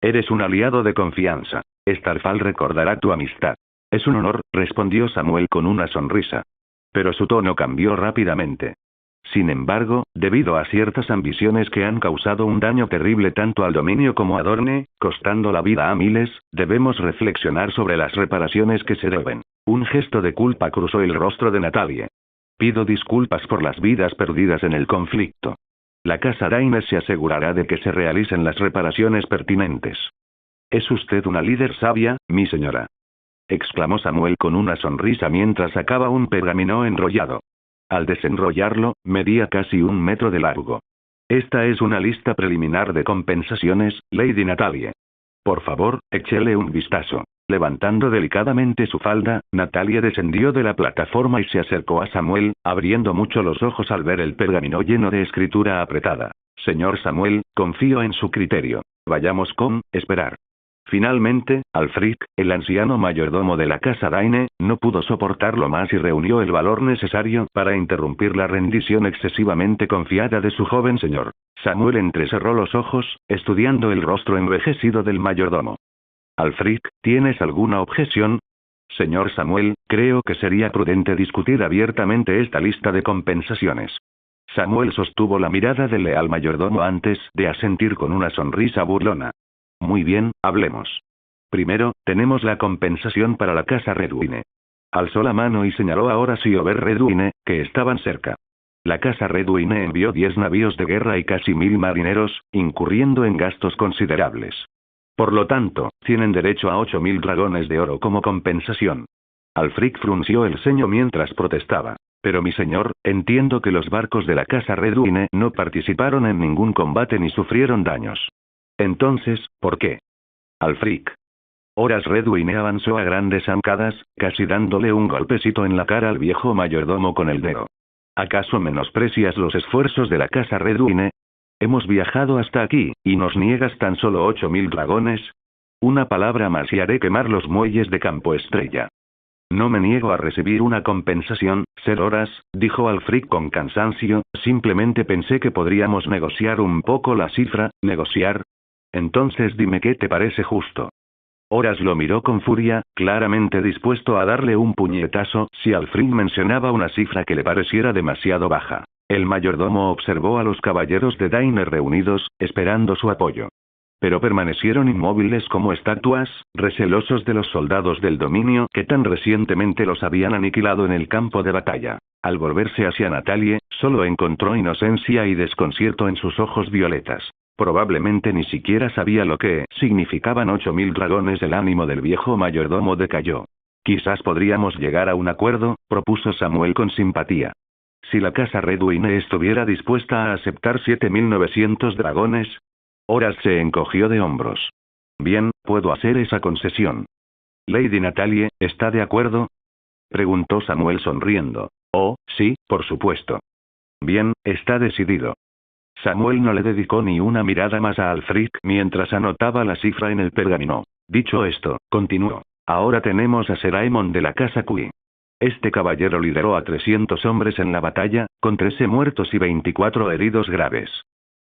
Eres un aliado de confianza. Starfall recordará tu amistad. Es un honor, respondió Samuel con una sonrisa. Pero su tono cambió rápidamente. Sin embargo, debido a ciertas ambiciones que han causado un daño terrible tanto al dominio como a Dorne, costando la vida a miles, debemos reflexionar sobre las reparaciones que se deben. Un gesto de culpa cruzó el rostro de Natalie. Pido disculpas por las vidas perdidas en el conflicto. La casa Dayne se asegurará de que se realicen las reparaciones pertinentes. Es usted una líder sabia, mi señora. Exclamó Samuel con una sonrisa mientras sacaba un pergamino enrollado. Al desenrollarlo, medía casi 1 metro de largo. Esta es una lista preliminar de compensaciones, Lady Natalie. Por favor, échele un vistazo. Levantando delicadamente su falda, Natalie descendió de la plataforma y se acercó a Samuel, abriendo mucho los ojos al ver el pergamino lleno de escritura apretada. Señor Samuel, confío en su criterio. Vayamos con, esperar. Finalmente, Alfric, el anciano mayordomo de la casa Dayne, no pudo soportarlo más y reunió el valor necesario para interrumpir la rendición excesivamente confiada de su joven señor. Samuel entrecerró los ojos, estudiando el rostro envejecido del mayordomo. Alfric, ¿tienes alguna objeción? Señor Samuel, creo que sería prudente discutir abiertamente esta lista de compensaciones. Samuel sostuvo la mirada del leal mayordomo antes de asentir con una sonrisa burlona. Muy bien, hablemos. Primero, tenemos la compensación para la casa Redwine. Alzó la mano y señaló a Horace y Oberyn Redwine, que estaban cerca. La casa Redwine envió 10 navíos de guerra y casi 1000 marineros, incurriendo en gastos considerables. Por lo tanto, tienen derecho a 8000 dragones de oro como compensación. Alfric frunció el ceño mientras protestaba. Pero mi señor, entiendo que los barcos de la casa Redwine no participaron en ningún combate ni sufrieron daños. Entonces, ¿por qué? Alfric. Horace Redwine avanzó a grandes zancadas, casi dándole un golpecito en la cara al viejo mayordomo con el dedo. ¿Acaso menosprecias los esfuerzos de la casa Redwine? Hemos viajado hasta aquí, y nos niegas tan solo 8000 dragones. Una palabra más y haré quemar los muelles de Campo Estrella. No me niego a recibir una compensación, Sir Horace, dijo Alfric con cansancio, simplemente pensé que podríamos negociar un poco la cifra, negociar. Entonces dime qué te parece justo. Horace lo miró con furia, claramente dispuesto a darle un puñetazo si Alfric mencionaba una cifra que le pareciera demasiado baja. El mayordomo observó a los caballeros de Dayne reunidos, esperando su apoyo. Pero permanecieron inmóviles como estatuas, recelosos de los soldados del dominio que tan recientemente los habían aniquilado en el campo de batalla. Al volverse hacia Natalie, solo encontró inocencia y desconcierto en sus ojos violetas. Probablemente ni siquiera sabía lo que significaban 8000 dragones. El ánimo del viejo mayordomo decayó. Quizás podríamos llegar a un acuerdo, propuso Samuel con simpatía. Si la casa Redwine estuviera dispuesta a aceptar 7900 dragones. Horace se encogió de hombros. Bien, puedo hacer esa concesión. Lady Natalie, ¿está de acuerdo? Preguntó Samuel sonriendo. Oh, sí, por supuesto. Bien, está decidido. Samuel no le dedicó ni una mirada más a Alfric mientras anotaba la cifra en el pergamino. Dicho esto, continuó. Ahora tenemos a Ser Aemon de la casa Cui. Este caballero lideró a 300 hombres en la batalla, con 13 muertos y 24 heridos graves.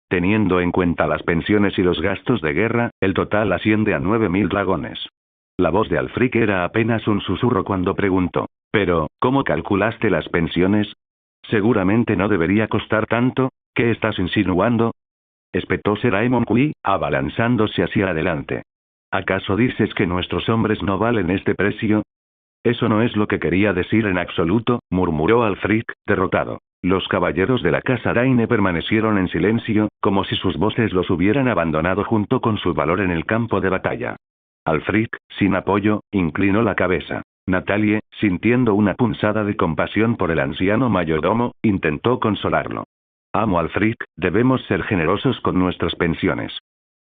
Teniendo en cuenta las pensiones y los gastos de guerra, el total asciende a 9000 dragones. La voz de Alfric era apenas un susurro cuando preguntó. Pero, ¿cómo calculaste las pensiones? Seguramente no debería costar tanto. ¿Qué estás insinuando? Espetó Ser Aemon Cui, abalanzándose hacia adelante. ¿Acaso dices que nuestros hombres no valen este precio? Eso no es lo que quería decir en absoluto, murmuró Alfric, derrotado. Los caballeros de la casa Dayne permanecieron en silencio, como si sus voces los hubieran abandonado junto con su valor en el campo de batalla. Alfric, sin apoyo, inclinó la cabeza. Natalie, sintiendo una punzada de compasión por el anciano mayordomo, intentó consolarlo. Amo Alfric, debemos ser generosos con nuestras pensiones.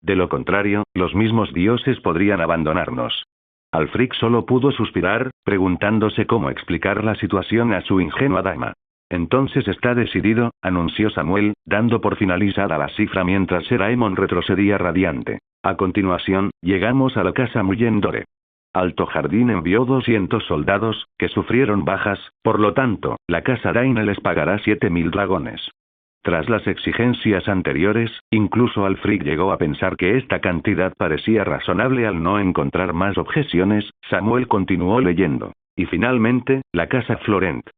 De lo contrario, los mismos dioses podrían abandonarnos. Alfric solo pudo suspirar, preguntándose cómo explicar la situación a su ingenua dama. Entonces está decidido, anunció Samuel, dando por finalizada la cifra mientras Seraemon retrocedía radiante. A continuación, llegamos a la casa Muyendore. Alto Jardín envió 200 soldados, que sufrieron bajas, por lo tanto, la casa Daine les pagará 7000 dragones. Tras las exigencias anteriores, incluso Alfric llegó a pensar que esta cantidad parecía razonable al no encontrar más objeciones. Samuel continuó leyendo. Y finalmente, la casa Florent.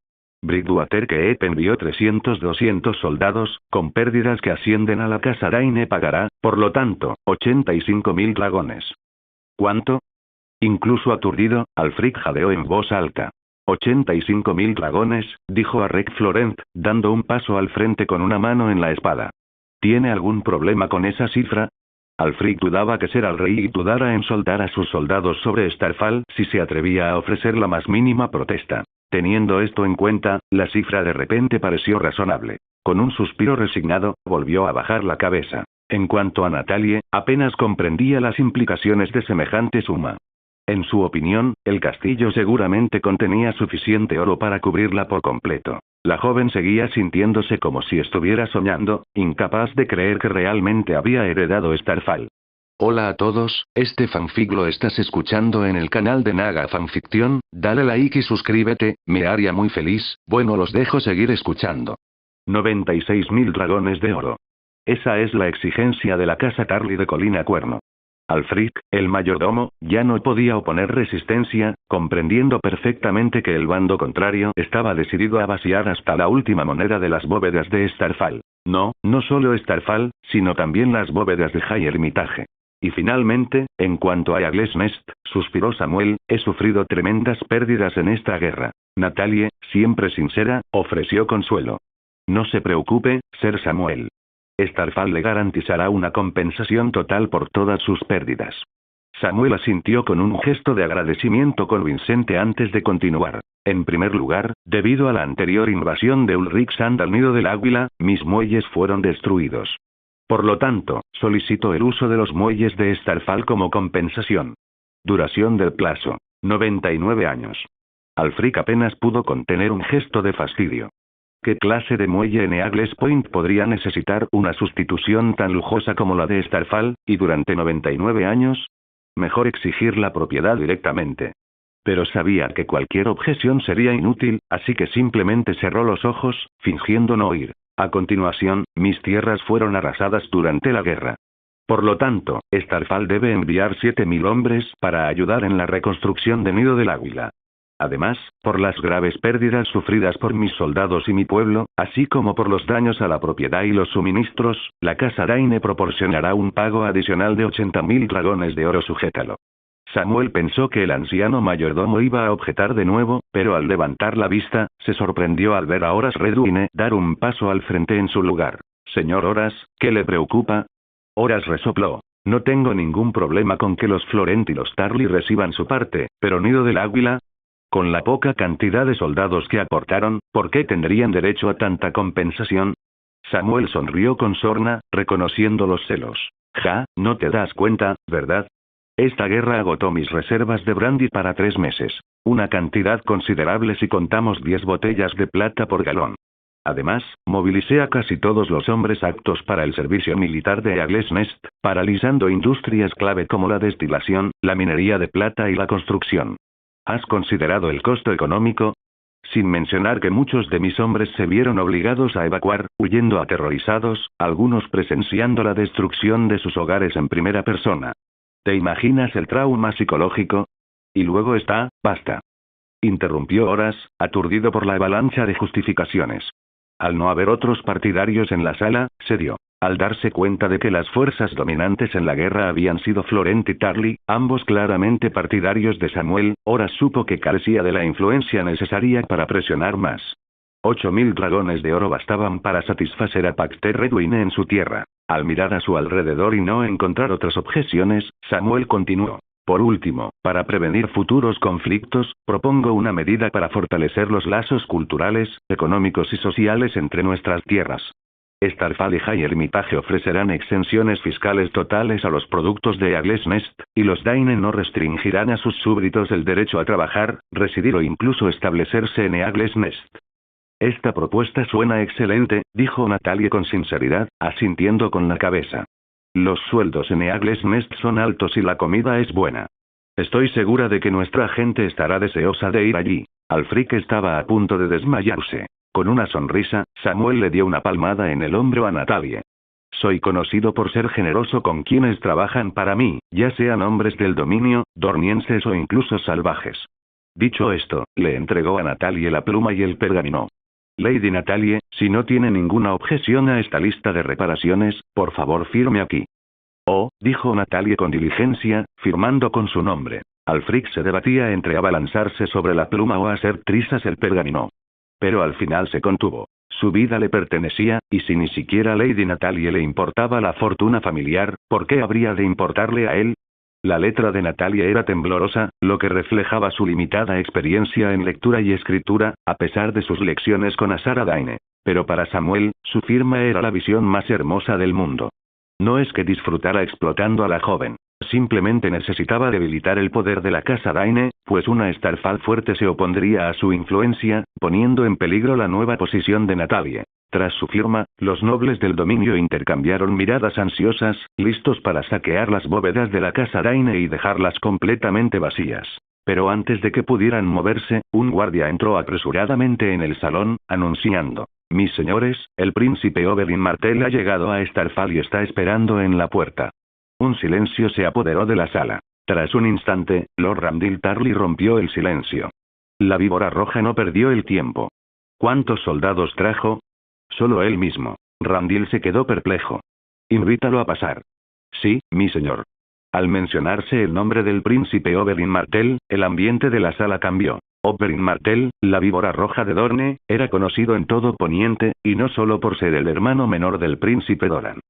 Bridgewater Keep envió 200 soldados, con pérdidas que ascienden a la casa Daine pagará, por lo tanto, 85.000 dragones. ¿Cuánto? Incluso aturdido, Alfric jadeó en voz alta. 85.000 dragones, dijo a Reg Florent, dando un paso al frente con una mano en la espada. ¿Tiene algún problema con esa cifra? Alfric dudaba que ser el rey y dudara en soldar a sus soldados sobre Starfall si se atrevía a ofrecer la más mínima protesta. Teniendo esto en cuenta, la cifra de repente pareció razonable. Con un suspiro resignado, volvió a bajar la cabeza. En cuanto a Natalie, apenas comprendía las implicaciones de semejante suma. En su opinión, el castillo seguramente contenía suficiente oro para cubrirla por completo. La joven seguía sintiéndose como si estuviera soñando, incapaz de creer que realmente había heredado Starfall. Hola a todos, este fanfic lo estás escuchando en el canal de Naga Fanfiction, dale like y suscríbete, me haría muy feliz. Bueno, los dejo seguir escuchando. 96.000 dragones de oro. Esa es la exigencia de la casa Tarly de Colina Cuerno. Alfric, el mayordomo, ya no podía oponer resistencia, comprendiendo perfectamente que el bando contrario estaba decidido a vaciar hasta la última moneda de las bóvedas de Starfall. No solo Starfall, sino también las bóvedas de High Hermitage. Y finalmente, en cuanto a Eagles Nest, suspiró Samuel, he sufrido tremendas pérdidas en esta guerra. Natalie, siempre sincera, ofreció consuelo. No se preocupe, Sir Samuel. Starfall le garantizará una compensación total por todas sus pérdidas. Samuel asintió con un gesto de agradecimiento convincente antes de continuar. En primer lugar, debido a la anterior invasión de Ulrich Sand al nido del águila, mis muelles fueron destruidos. Por lo tanto, solicito el uso de los muelles de Starfall como compensación. Duración del plazo: 99 años. Alfric apenas pudo contener un gesto de fastidio. ¿Qué clase de muelle en Eagles Point podría necesitar una sustitución tan lujosa como la de Starfall, y durante 99 años? Mejor exigir la propiedad directamente. Pero sabía que cualquier objeción sería inútil, así que simplemente cerró los ojos, fingiendo no oír. A continuación, mis tierras fueron arrasadas durante la guerra. Por lo tanto, Starfall debe enviar 7000 hombres para ayudar en la reconstrucción de Nido del Águila. Además, por las graves pérdidas sufridas por mis soldados y mi pueblo, así como por los daños a la propiedad y los suministros, la casa Daine proporcionará un pago adicional de 80.000 dragones de oro. Sujétalo. Samuel pensó que el anciano mayordomo iba a objetar de nuevo, pero al levantar la vista, se sorprendió al ver a Horace Redwine dar un paso al frente en su lugar. Señor Horace, ¿qué le preocupa? Horace resopló. No tengo ningún problema con que los Florent y los Tarly reciban su parte, pero Nido del Águila. Con la poca cantidad de soldados que aportaron, ¿por qué tendrían derecho a tanta compensación? Samuel sonrió con sorna, reconociendo los celos. Ja, no te das cuenta, ¿verdad? Esta guerra agotó mis reservas de brandy para 3 meses. Una cantidad considerable si contamos 10 botellas de plata por galón. Además, movilicé a casi todos los hombres aptos para el servicio militar de Eagles Nest, paralizando industrias clave como la destilación, la minería de plata y la construcción. ¿Has considerado el costo económico? Sin mencionar que muchos de mis hombres se vieron obligados a evacuar, huyendo aterrorizados, algunos presenciando la destrucción de sus hogares en primera persona. ¿Te imaginas el trauma psicológico? Y luego basta. Interrumpió Horace, aturdido por la avalancha de justificaciones. Al no haber otros partidarios en la sala, cedió. Al darse cuenta de que las fuerzas dominantes en la guerra habían sido Florent y Tarly, ambos claramente partidarios de Samuel, Horace supo que carecía de la influencia necesaria para presionar más. 8000 dragones de oro bastaban para satisfacer a Paxter Redwine en su tierra. Al mirar a su alrededor y no encontrar otras objeciones, Samuel continuó. Por último, para prevenir futuros conflictos, propongo una medida para fortalecer los lazos culturales, económicos y sociales entre nuestras tierras. Starfall y High Hermitage ofrecerán exenciones fiscales totales a los productos de Eagles Nest, y los Daine no restringirán a sus súbditos el derecho a trabajar, residir o incluso establecerse en Eagles Nest. Esta propuesta suena excelente, dijo Natalie con sinceridad, asintiendo con la cabeza. Los sueldos en Eagles Nest son altos y la comida es buena. Estoy segura de que nuestra gente estará deseosa de ir allí. Alfric estaba a punto de desmayarse. Con una sonrisa, Samuel le dio una palmada en el hombro a Natalie. Soy conocido por ser generoso con quienes trabajan para mí, ya sean hombres del dominio, dornienses o incluso salvajes. Dicho esto, le entregó a Natalie la pluma y el pergamino. Lady Natalie, si no tiene ninguna objeción a esta lista de reparaciones, por favor firme aquí. Oh, dijo Natalie con diligencia, firmando con su nombre. Alfric se debatía entre abalanzarse sobre la pluma o hacer trizas el pergamino. Pero al final se contuvo. Su vida le pertenecía, y si ni siquiera a Lady Natalie le importaba la fortuna familiar, ¿por qué habría de importarle a él? La letra de Natalie era temblorosa, lo que reflejaba su limitada experiencia en lectura y escritura, a pesar de sus lecciones con Azara Daine. Pero para Samuel, su firma era la visión más hermosa del mundo. No es que disfrutara explotando a la joven. Simplemente necesitaba debilitar el poder de la casa Daine, pues una Starfall fuerte se opondría a su influencia, poniendo en peligro la nueva posición de Natalie. Tras su firma, los nobles del dominio intercambiaron miradas ansiosas, listos para saquear las bóvedas de la casa Daine y dejarlas completamente vacías. Pero antes de que pudieran moverse, un guardia entró apresuradamente en el salón, anunciando: «Mis señores, el príncipe Oberyn Martell ha llegado a Starfall y está esperando en la puerta». Un silencio se apoderó de la sala. Tras un instante, Lord Randall Tarly rompió el silencio. La víbora roja no perdió el tiempo. ¿Cuántos soldados trajo? Solo él mismo. Randall se quedó perplejo. Invítalo a pasar. Sí, mi señor. Al mencionarse el nombre del príncipe Oberyn Martell, el ambiente de la sala cambió. Oberyn Martell, la víbora roja de Dorne, era conocido en todo Poniente, y no solo por ser el hermano menor del príncipe Doran.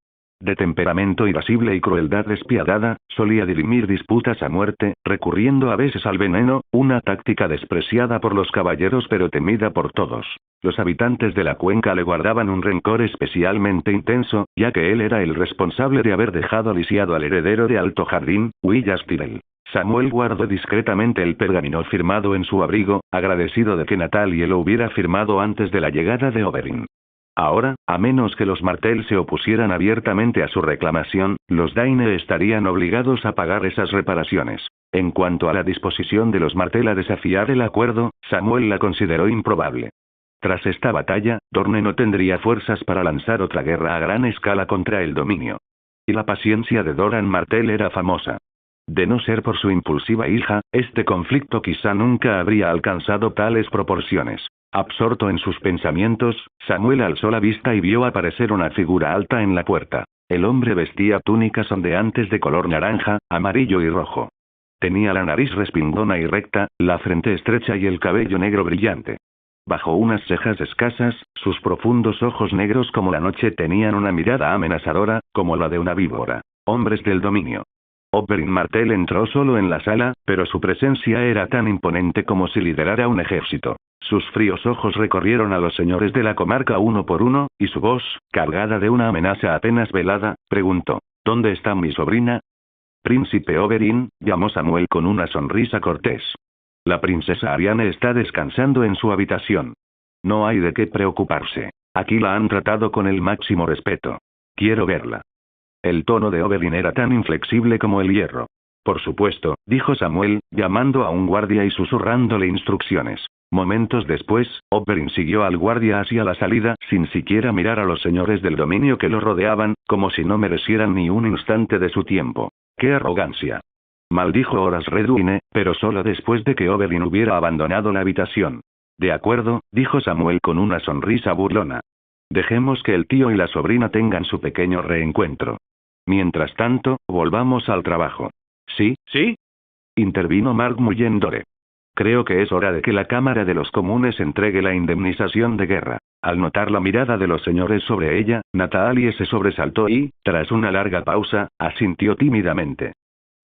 De temperamento irascible y crueldad despiadada, solía dirimir disputas a muerte, recurriendo a veces al veneno, una táctica despreciada por los caballeros pero temida por todos. Los habitantes de la cuenca le guardaban un rencor especialmente intenso, ya que él era el responsable de haber dejado lisiado al heredero de Alto Jardín, Willas Tyrell. Samuel guardó discretamente el pergamino firmado en su abrigo, agradecido de que Natalie lo hubiera firmado antes de la llegada de Oberyn. Ahora, a menos que los Martell se opusieran abiertamente a su reclamación, los Daine estarían obligados a pagar esas reparaciones. En cuanto a la disposición de los Martell a desafiar el acuerdo, Samuel la consideró improbable. Tras esta batalla, Dorne no tendría fuerzas para lanzar otra guerra a gran escala contra el dominio. Y la paciencia de Doran Martell era famosa. De no ser por su impulsiva hija, este conflicto quizá nunca habría alcanzado tales proporciones. Absorto en sus pensamientos, Samuel alzó la vista y vio aparecer una figura alta en la puerta. El hombre vestía túnicas ondeantes de color naranja, amarillo y rojo. Tenía la nariz respingona y recta, la frente estrecha y el cabello negro brillante. Bajo unas cejas escasas, sus profundos ojos negros como la noche tenían una mirada amenazadora, como la de una víbora. Hombres del dominio. Oberyn Martell entró solo en la sala, pero su presencia era tan imponente como si liderara un ejército. Sus fríos ojos recorrieron a los señores de la comarca uno por uno, y su voz, cargada de una amenaza apenas velada, preguntó: «¿Dónde está mi sobrina?» «Príncipe Oberyn», llamó Samuel con una sonrisa cortés. «La princesa Ariane está descansando en su habitación. No hay de qué preocuparse. Aquí la han tratado con el máximo respeto. Quiero verla». El tono de Oberyn era tan inflexible como el hierro. «Por supuesto», dijo Samuel, llamando a un guardia y susurrándole instrucciones. Momentos después, Oberyn siguió al guardia hacia la salida, sin siquiera mirar a los señores del dominio que lo rodeaban, como si no merecieran ni un instante de su tiempo. ¡Qué arrogancia! Maldijo Horas Redwine, pero solo después de que Oberyn hubiera abandonado la habitación. «De acuerdo», dijo Samuel con una sonrisa burlona. «Dejemos que el tío y la sobrina tengan su pequeño reencuentro. Mientras tanto, volvamos al trabajo». «Sí, sí», intervino Mark Mullendore. «Creo que es hora de que la Cámara de los Comunes entregue la indemnización de guerra». Al notar la mirada de los señores sobre ella, Natalie se sobresaltó y, tras una larga pausa, asintió tímidamente.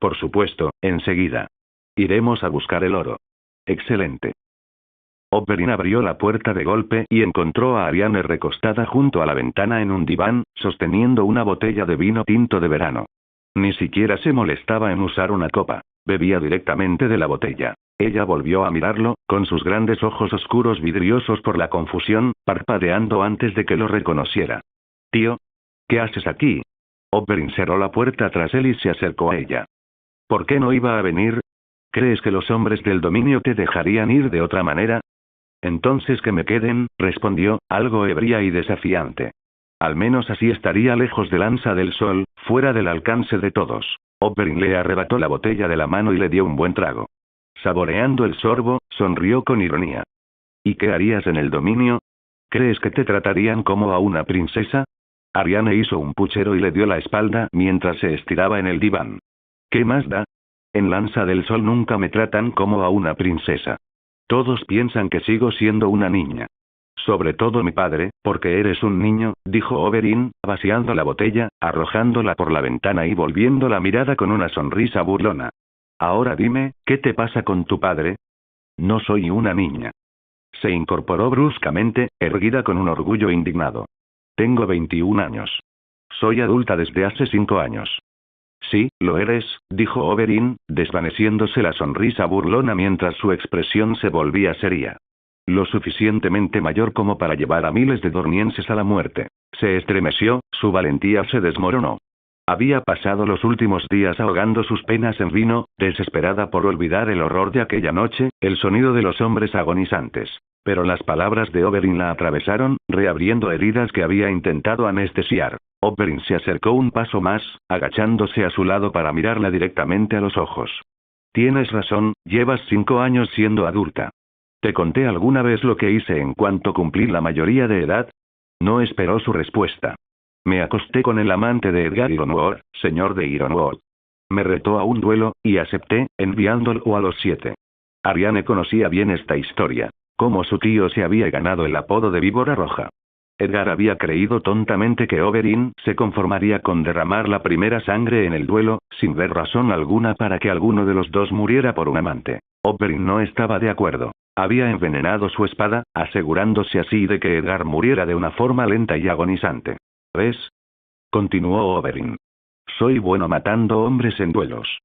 «Por supuesto, enseguida. Iremos a buscar el oro». «Excelente». Oberyn abrió la puerta de golpe y encontró a Arianne recostada junto a la ventana en un diván, sosteniendo una botella de vino tinto de verano. Ni siquiera se molestaba en usar una copa, bebía directamente de la botella. Ella volvió a mirarlo, con sus grandes ojos oscuros vidriosos por la confusión, parpadeando antes de que lo reconociera. «Tío, ¿qué haces aquí?» Oberyn cerró la puerta tras él y se acercó a ella. «¿Por qué no iba a venir? ¿Crees que los hombres del dominio te dejarían ir de otra manera?» «Entonces que me queden», respondió, algo ebria y desafiante. «Al menos así estaría lejos de Lanza del Sol, fuera del alcance de todos». Oberyn le arrebató la botella de la mano y le dio un buen trago. Saboreando el sorbo, sonrió con ironía. «¿Y qué harías en el dominio? ¿Crees que te tratarían como a una princesa?» Arianne hizo un puchero y le dio la espalda mientras se estiraba en el diván. «¿Qué más da? En Lanza del Sol nunca me tratan como a una princesa. Todos piensan que sigo siendo una niña. Sobre todo mi padre, porque eres un niño», dijo Oberyn, vaciando la botella, arrojándola por la ventana y volviendo la mirada con una sonrisa burlona. «Ahora dime, ¿qué te pasa con tu padre?» «No soy una niña». Se incorporó bruscamente, erguida con un orgullo indignado. «Tengo 21 años. Soy adulta desde hace 5 años». «Sí, lo eres», dijo Oberyn, desvaneciéndose la sonrisa burlona mientras su expresión se volvía seria. «Lo suficientemente mayor como para llevar a miles de dornienses a la muerte». Se estremeció, su valentía se desmoronó. Había pasado los últimos días ahogando sus penas en vino, desesperada por olvidar el horror de aquella noche, el sonido de los hombres agonizantes. Pero las palabras de Oberyn la atravesaron, reabriendo heridas que había intentado anestesiar. Oberyn se acercó un paso más, agachándose a su lado para mirarla directamente a los ojos. «Tienes razón, llevas 5 años siendo adulta. ¿Te conté alguna vez lo que hice en cuanto cumplí la mayoría de edad?» No esperó su respuesta. «Me acosté con el amante de Edgar Ironwood, señor de Ironwood. Me retó a un duelo, y acepté, enviándolo a los 7. Arianne conocía bien esta historia. Cómo su tío se había ganado el apodo de Víbora Roja. Edgar había creído tontamente que Oberyn se conformaría con derramar la primera sangre en el duelo, sin ver razón alguna para que alguno de los dos muriera por un amante. Oberyn no estaba de acuerdo. Había envenenado su espada, asegurándose así de que Edgar muriera de una forma lenta y agonizante. «¿Ves?», continuó Oberyn. «Soy bueno matando hombres en duelos.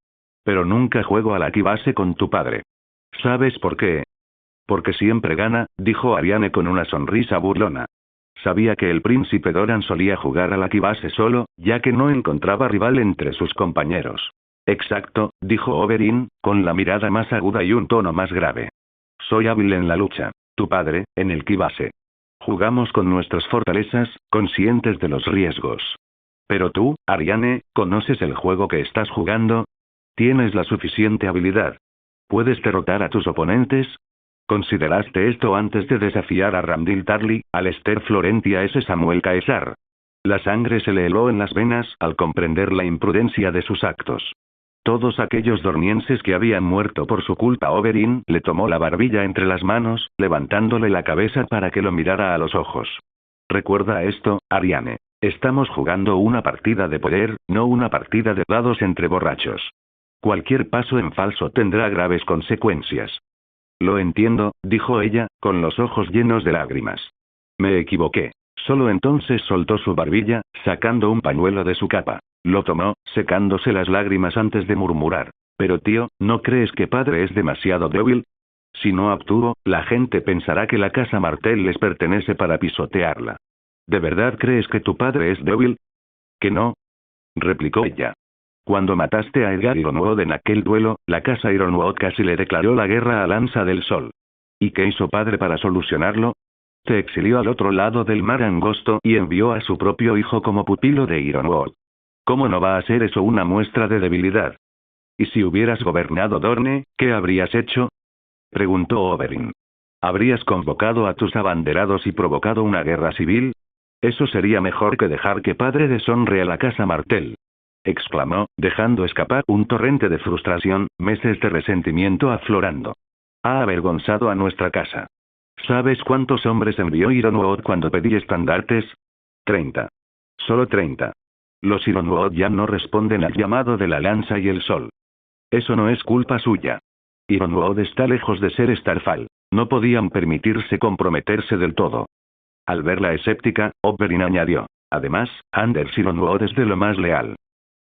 Pero nunca juego a la quibase con tu padre. ¿Sabes por qué?» «Porque siempre gana», dijo Arianne con una sonrisa burlona. Sabía que el príncipe Doran solía jugar a la quibase solo, ya que no encontraba rival entre sus compañeros. «Exacto», dijo Oberyn, con la mirada más aguda y un tono más grave. «Soy hábil en la lucha. Tu padre, en el quibase. Jugamos con nuestras fortalezas, conscientes de los riesgos. Pero tú, Arianne, ¿conoces el juego que estás jugando? ¿Tienes la suficiente habilidad? ¿Puedes derrotar a tus oponentes? ¿Consideraste esto antes de desafiar a Randyll Tarly, a Lester Florent y a ese Samuel Caesar?» La sangre se le heló en las venas al comprender la imprudencia de sus actos. Todos aquellos dornienses que habían muerto por su culpa. Oberyn le tomó la barbilla entre las manos, levantándole la cabeza para que lo mirara a los ojos. «Recuerda esto, Arianne. Estamos jugando una partida de poder, no una partida de dados entre borrachos. Cualquier paso en falso tendrá graves consecuencias». «Lo entiendo», dijo ella, con los ojos llenos de lágrimas. «Me equivoqué». Solo entonces soltó su barbilla, sacando un pañuelo de su capa. Lo tomó, secándose las lágrimas antes de murmurar. «Pero tío, ¿no crees que padre es demasiado débil? Si no actúo, la gente pensará que la casa Martell les pertenece para pisotearla. ¿De verdad crees que tu padre es débil?» «¿Que no?», replicó ella. «Cuando mataste a Edgar Ironwood en aquel duelo, la casa Ironwood casi le declaró la guerra a Lanza del Sol. ¿Y qué hizo padre para solucionarlo? Te exilió al otro lado del mar angosto y envió a su propio hijo como pupilo de Ironwood. ¿Cómo no va a ser eso una muestra de debilidad? ¿Y si hubieras gobernado Dorne, qué habrías hecho?», preguntó Oberyn. «¿Habrías convocado a tus abanderados y provocado una guerra civil? Eso sería mejor que dejar que padre deshonre a la casa Martell», exclamó, dejando escapar un torrente de frustración, meses de resentimiento aflorando. «Ha avergonzado a nuestra casa. ¿Sabes cuántos hombres envió Ironwood cuando pedí estandartes? 30. Solo 30. Los Ironwood ya no responden al llamado de la lanza y el sol. Eso no es culpa suya. Ironwood está lejos de ser Starfall. No podían permitirse comprometerse del todo. Al verla escéptica, Oberyn añadió. Además, Anders Ironwood es de lo más leal.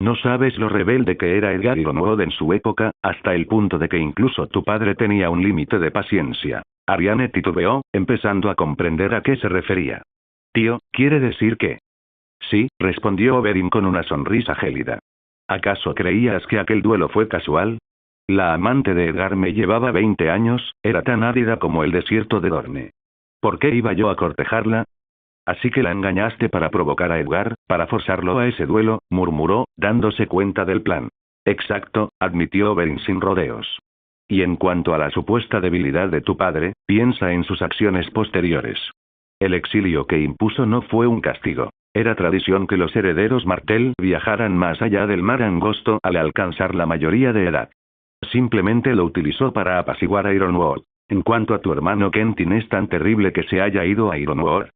No sabes lo rebelde que era Edgar Ironwood en su época, hasta el punto de que incluso tu padre tenía un límite de paciencia. Arianne titubeó, empezando a comprender a qué se refería. Tío, ¿quiere decir que? Sí, respondió Oberyn con una sonrisa gélida. ¿Acaso creías que aquel duelo fue casual? La amante de Edgar me llevaba 20 años, era tan árida como el desierto de Dorne. ¿Por qué iba yo a cortejarla? Así que la engañaste para provocar a Edgar, para forzarlo a ese duelo, murmuró, dándose cuenta del plan. Exacto, admitió Oberyn sin rodeos. Y en cuanto a la supuesta debilidad de tu padre, piensa en sus acciones posteriores. El exilio que impuso no fue un castigo. Era tradición que los herederos Martell viajaran más allá del mar angosto al alcanzar la mayoría de edad. Simplemente lo utilizó para apaciguar a Ironwood. En cuanto a tu hermano Quentin, es tan terrible que se haya ido a Ironwood.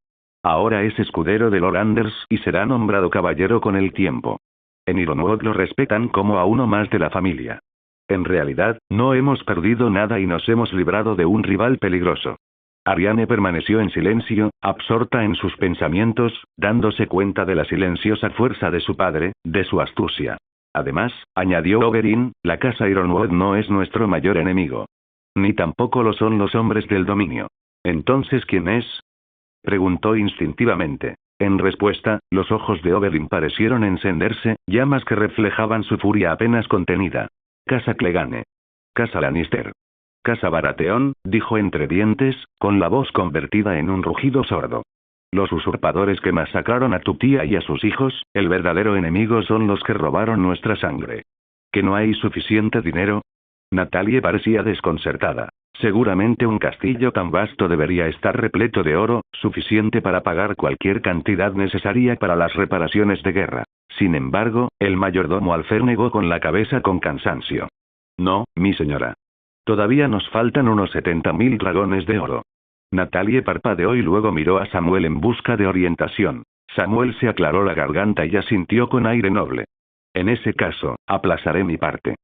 Ahora es escudero de Lord Anders y será nombrado caballero con el tiempo. En Ironwood lo respetan como a uno más de la familia. En realidad, no hemos perdido nada y nos hemos librado de un rival peligroso. Arianne permaneció en silencio, absorta en sus pensamientos, dándose cuenta de la silenciosa fuerza de su padre, de su astucia. Además, añadió Oberyn, la casa Ironwood no es nuestro mayor enemigo. Ni tampoco lo son los hombres del dominio. ¿Entonces quién es? Preguntó instintivamente. En respuesta, los ojos de Oberyn parecieron encenderse, llamas que reflejaban su furia apenas contenida. Casa Clegane. Casa Lannister. Casa Baratheon, dijo entre dientes, con la voz convertida en un rugido sordo. Los usurpadores que masacraron a tu tía y a sus hijos, el verdadero enemigo son los que robaron nuestra sangre. ¿Que no hay suficiente dinero? Natalie parecía desconcertada. Seguramente un castillo tan vasto debería estar repleto de oro, suficiente para pagar cualquier cantidad necesaria para las reparaciones de guerra. Sin embargo, el mayordomo Alfer negó con la cabeza con cansancio. No, mi señora. Todavía nos faltan unos 70.000 dragones de oro. Natalie parpadeó y luego miró a Samuel en busca de orientación. Samuel se aclaró la garganta y asintió con aire noble. En ese caso, aplazaré mi parte.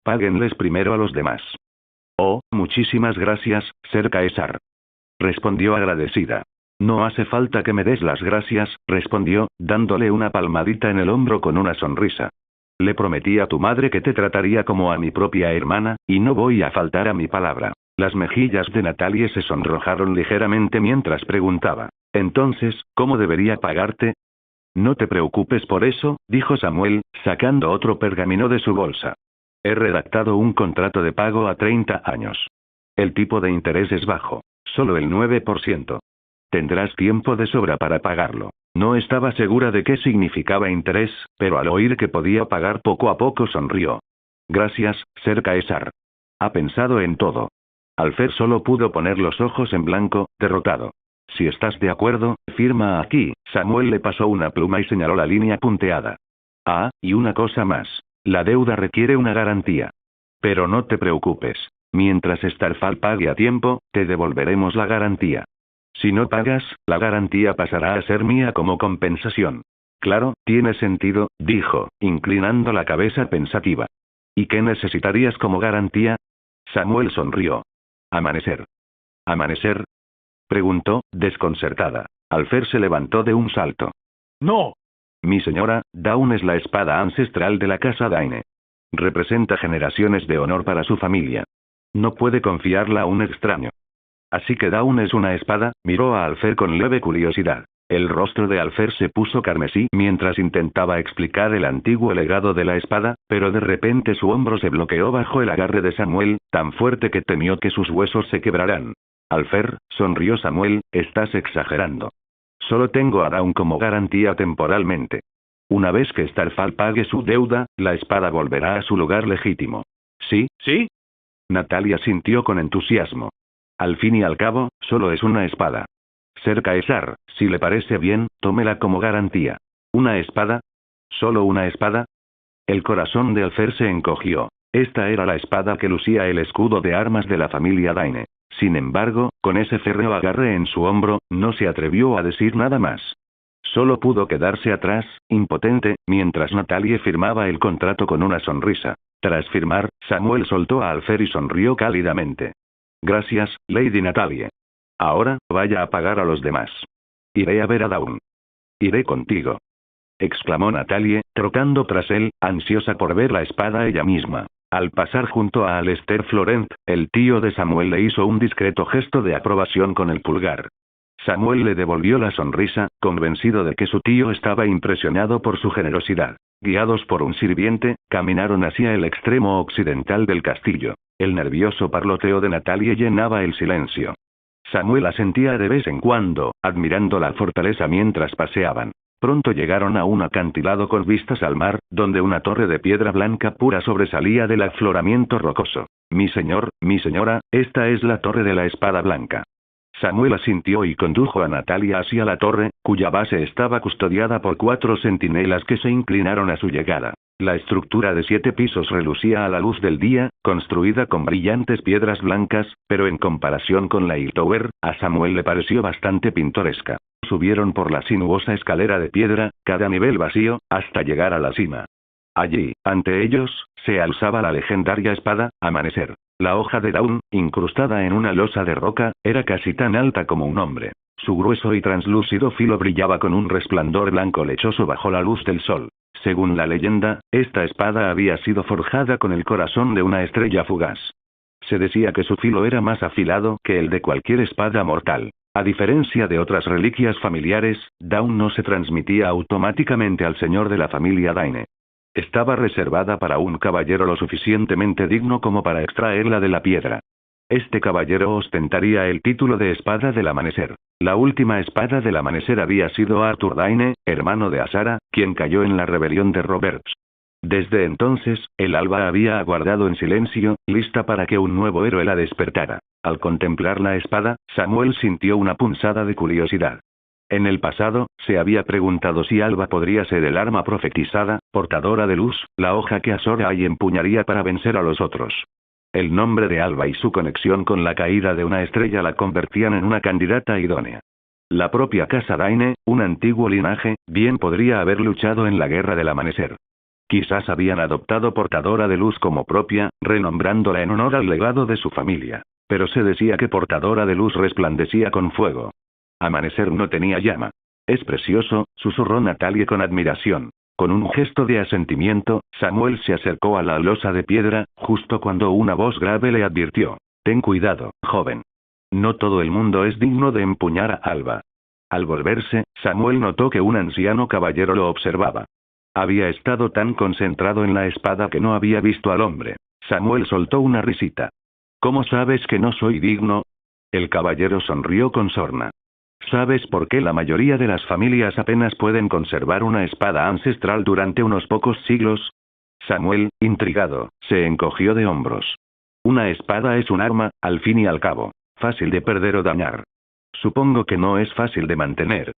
Páguenles primero a los demás. Oh, muchísimas gracias, Ser Caesar. Respondió agradecida. No hace falta que me des las gracias, respondió, dándole una palmadita en el hombro con una sonrisa. Le prometí a tu madre que te trataría como a mi propia hermana, y no voy a faltar a mi palabra. Las mejillas de Natalie se sonrojaron ligeramente mientras preguntaba. Entonces, ¿cómo debería pagarte? No te preocupes por eso, dijo Samuel, sacando otro pergamino de su bolsa. He redactado un contrato de pago a 30 años. El tipo de interés es bajo, solo el 9%. Tendrás tiempo de sobra para pagarlo. No estaba segura de qué significaba interés, pero al oír que podía pagar poco a poco sonrió. Gracias, Ser Caesar. Ha pensado en todo. Alfer solo pudo poner los ojos en blanco, derrotado. Si estás de acuerdo, firma aquí. Samuel le pasó una pluma y señaló la línea punteada. Ah, y una cosa más. La deuda requiere una garantía. Pero no te preocupes. Mientras Starfall pague a tiempo, te devolveremos la garantía. Si no pagas, la garantía pasará a ser mía como compensación. Claro, tiene sentido, dijo, inclinando la cabeza pensativa. ¿Y qué necesitarías como garantía? Samuel sonrió. Amanecer. ¿Amanecer? Preguntó, desconcertada. Alfer se levantó de un salto. No. Mi señora, Dawn es la espada ancestral de la casa Daine. Representa generaciones de honor para su familia. No puede confiarla a un extraño. Así que Dawn es una espada, miró a Alfer con leve curiosidad. El rostro de Alfer se puso carmesí mientras intentaba explicar el antiguo legado de la espada, pero de repente su hombro se bloqueó bajo el agarre de Samuel, tan fuerte que temió que sus huesos se quebrarán. Alfer, sonrió Samuel, estás exagerando. Solo tengo a Dawn como garantía temporalmente. Una vez que Starfall pague su deuda, la espada volverá a su lugar legítimo. ¿Sí? ¿Sí? Natalia sintió con entusiasmo. Al fin y al cabo, solo es una espada. Ser Caesar, si le parece bien, tómela como garantía. ¿Una espada? ¿Solo una espada? El corazón de Alfer se encogió. Esta era la espada que lucía el escudo de armas de la familia Daine. Sin embargo, con ese férreo agarre en su hombro, no se atrevió a decir nada más. Solo pudo quedarse atrás, impotente, mientras Natalie firmaba el contrato con una sonrisa. Tras firmar, Samuel soltó a Alfer y sonrió cálidamente. Gracias, Lady Natalie. Ahora, vaya a pagar a los demás. Iré a ver a Dawn. Iré contigo. Exclamó Natalie, trotando tras él, ansiosa por ver la espada ella misma. Al pasar junto a Aleister Florent, el tío de Samuel le hizo un discreto gesto de aprobación con el pulgar. Samuel le devolvió la sonrisa, convencido de que su tío estaba impresionado por su generosidad. Guiados por un sirviente, caminaron hacia el extremo occidental del castillo. El nervioso parloteo de Natalie llenaba el silencio. Samuel asentía de vez en cuando, admirando la fortaleza mientras paseaban. Pronto llegaron a un acantilado con vistas al mar, donde una torre de piedra blanca pura sobresalía del afloramiento rocoso. Mi señora, esta es la torre de la espada blanca. Samuel asintió y condujo a Natalia hacia la torre, cuya base estaba custodiada por 4 centinelas que se inclinaron a su llegada. La estructura de 7 pisos relucía a la luz del día, construida con brillantes piedras blancas, pero en comparación con la Hightower, a Samuel le pareció bastante pintoresca. Subieron por la sinuosa escalera de piedra, cada nivel vacío, hasta llegar a la cima. Allí, ante ellos, se alzaba la legendaria espada, Amanecer. La hoja de Dawn, incrustada en una losa de roca, era casi tan alta como un hombre. Su grueso y translúcido filo brillaba con un resplandor blanco lechoso bajo la luz del sol. Según la leyenda, esta espada había sido forjada con el corazón de una estrella fugaz. Se decía que su filo era más afilado que el de cualquier espada mortal. A diferencia de otras reliquias familiares, Dawn no se transmitía automáticamente al señor de la familia Dayne. Estaba reservada para un caballero lo suficientemente digno como para extraerla de la piedra. Este caballero ostentaría el título de Espada del Amanecer. La última Espada del Amanecer había sido Arthur Dayne, hermano de Asara, quien cayó en la rebelión de Roberts. Desde entonces, el alba había aguardado en silencio, lista para que un nuevo héroe la despertara. Al contemplar la espada, Samuel sintió una punzada de curiosidad. En el pasado, se había preguntado si Alba podría ser el arma profetizada, portadora de luz, la hoja que Azor Ahai empuñaría para vencer a los otros. El nombre de Alba y su conexión con la caída de una estrella la convertían en una candidata idónea. La propia casa Dayne, un antiguo linaje, bien podría haber luchado en la Guerra del Amanecer. Quizás habían adoptado portadora de luz como propia, renombrándola en honor al legado de su familia. Pero se decía que portadora de luz resplandecía con fuego. Amanecer no tenía llama. Es precioso, susurró Natalie con admiración. Con un gesto de asentimiento, Samuel se acercó a la losa de piedra, justo cuando una voz grave le advirtió. Ten cuidado, joven. No todo el mundo es digno de empuñar a Alba. Al volverse, Samuel notó que un anciano caballero lo observaba. Había estado tan concentrado en la espada que no había visto al hombre. Samuel soltó una risita. ¿Cómo sabes que no soy digno? El caballero sonrió con sorna. ¿Sabes por qué la mayoría de las familias apenas pueden conservar una espada ancestral durante unos pocos siglos? Samuel, intrigado, se encogió de hombros. Una espada es un arma, al fin y al cabo. Fácil de perder o dañar. Supongo que no es fácil de mantener.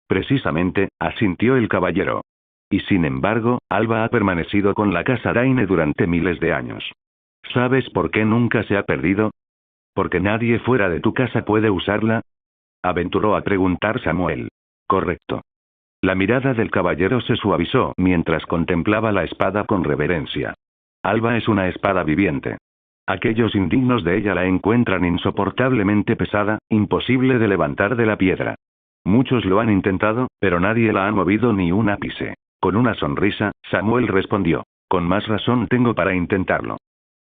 Precisamente, asintió el caballero. Y sin embargo, Alba ha permanecido con la casa Dayne durante miles de años. ¿Sabes por qué nunca se ha perdido? ¿Porque nadie fuera de tu casa puede usarla? Aventuró a preguntar Samuel. Correcto. La mirada del caballero se suavizó mientras contemplaba la espada con reverencia. Alba es una espada viviente. Aquellos indignos de ella la encuentran insoportablemente pesada, imposible de levantar de la piedra. Muchos lo han intentado, pero nadie la ha movido ni un ápice. Con una sonrisa, Samuel respondió. Con más razón tengo para intentarlo.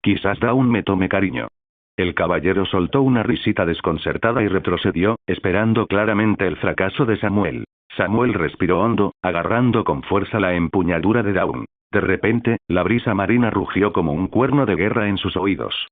Quizás Dawn me tome cariño. El caballero soltó una risita desconcertada y retrocedió, esperando claramente el fracaso de Samuel. Samuel respiró hondo, agarrando con fuerza la empuñadura de Dawn. De repente, la brisa marina rugió como un cuerno de guerra en sus oídos.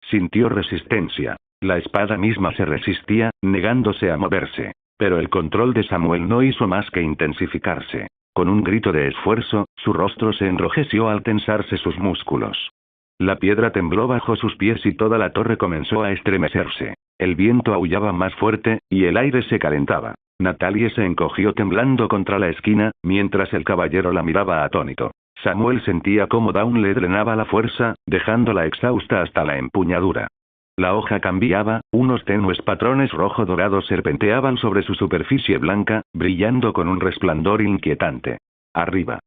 Sintió resistencia. La espada misma se resistía, negándose a moverse. Pero el control de Samuel no hizo más que intensificarse. Con un grito de esfuerzo, su rostro se enrojeció al tensarse sus músculos. La piedra tembló bajo sus pies y toda la torre comenzó a estremecerse. El viento aullaba más fuerte, y el aire se calentaba. Natalie se encogió temblando contra la esquina, mientras el caballero la miraba atónito. Samuel sentía cómo Dawn le drenaba la fuerza, dejándola exhausta hasta la empuñadura. La hoja cambiaba, unos tenues patrones rojo-dorados serpenteaban sobre su superficie blanca, brillando con un resplandor inquietante. Arriba.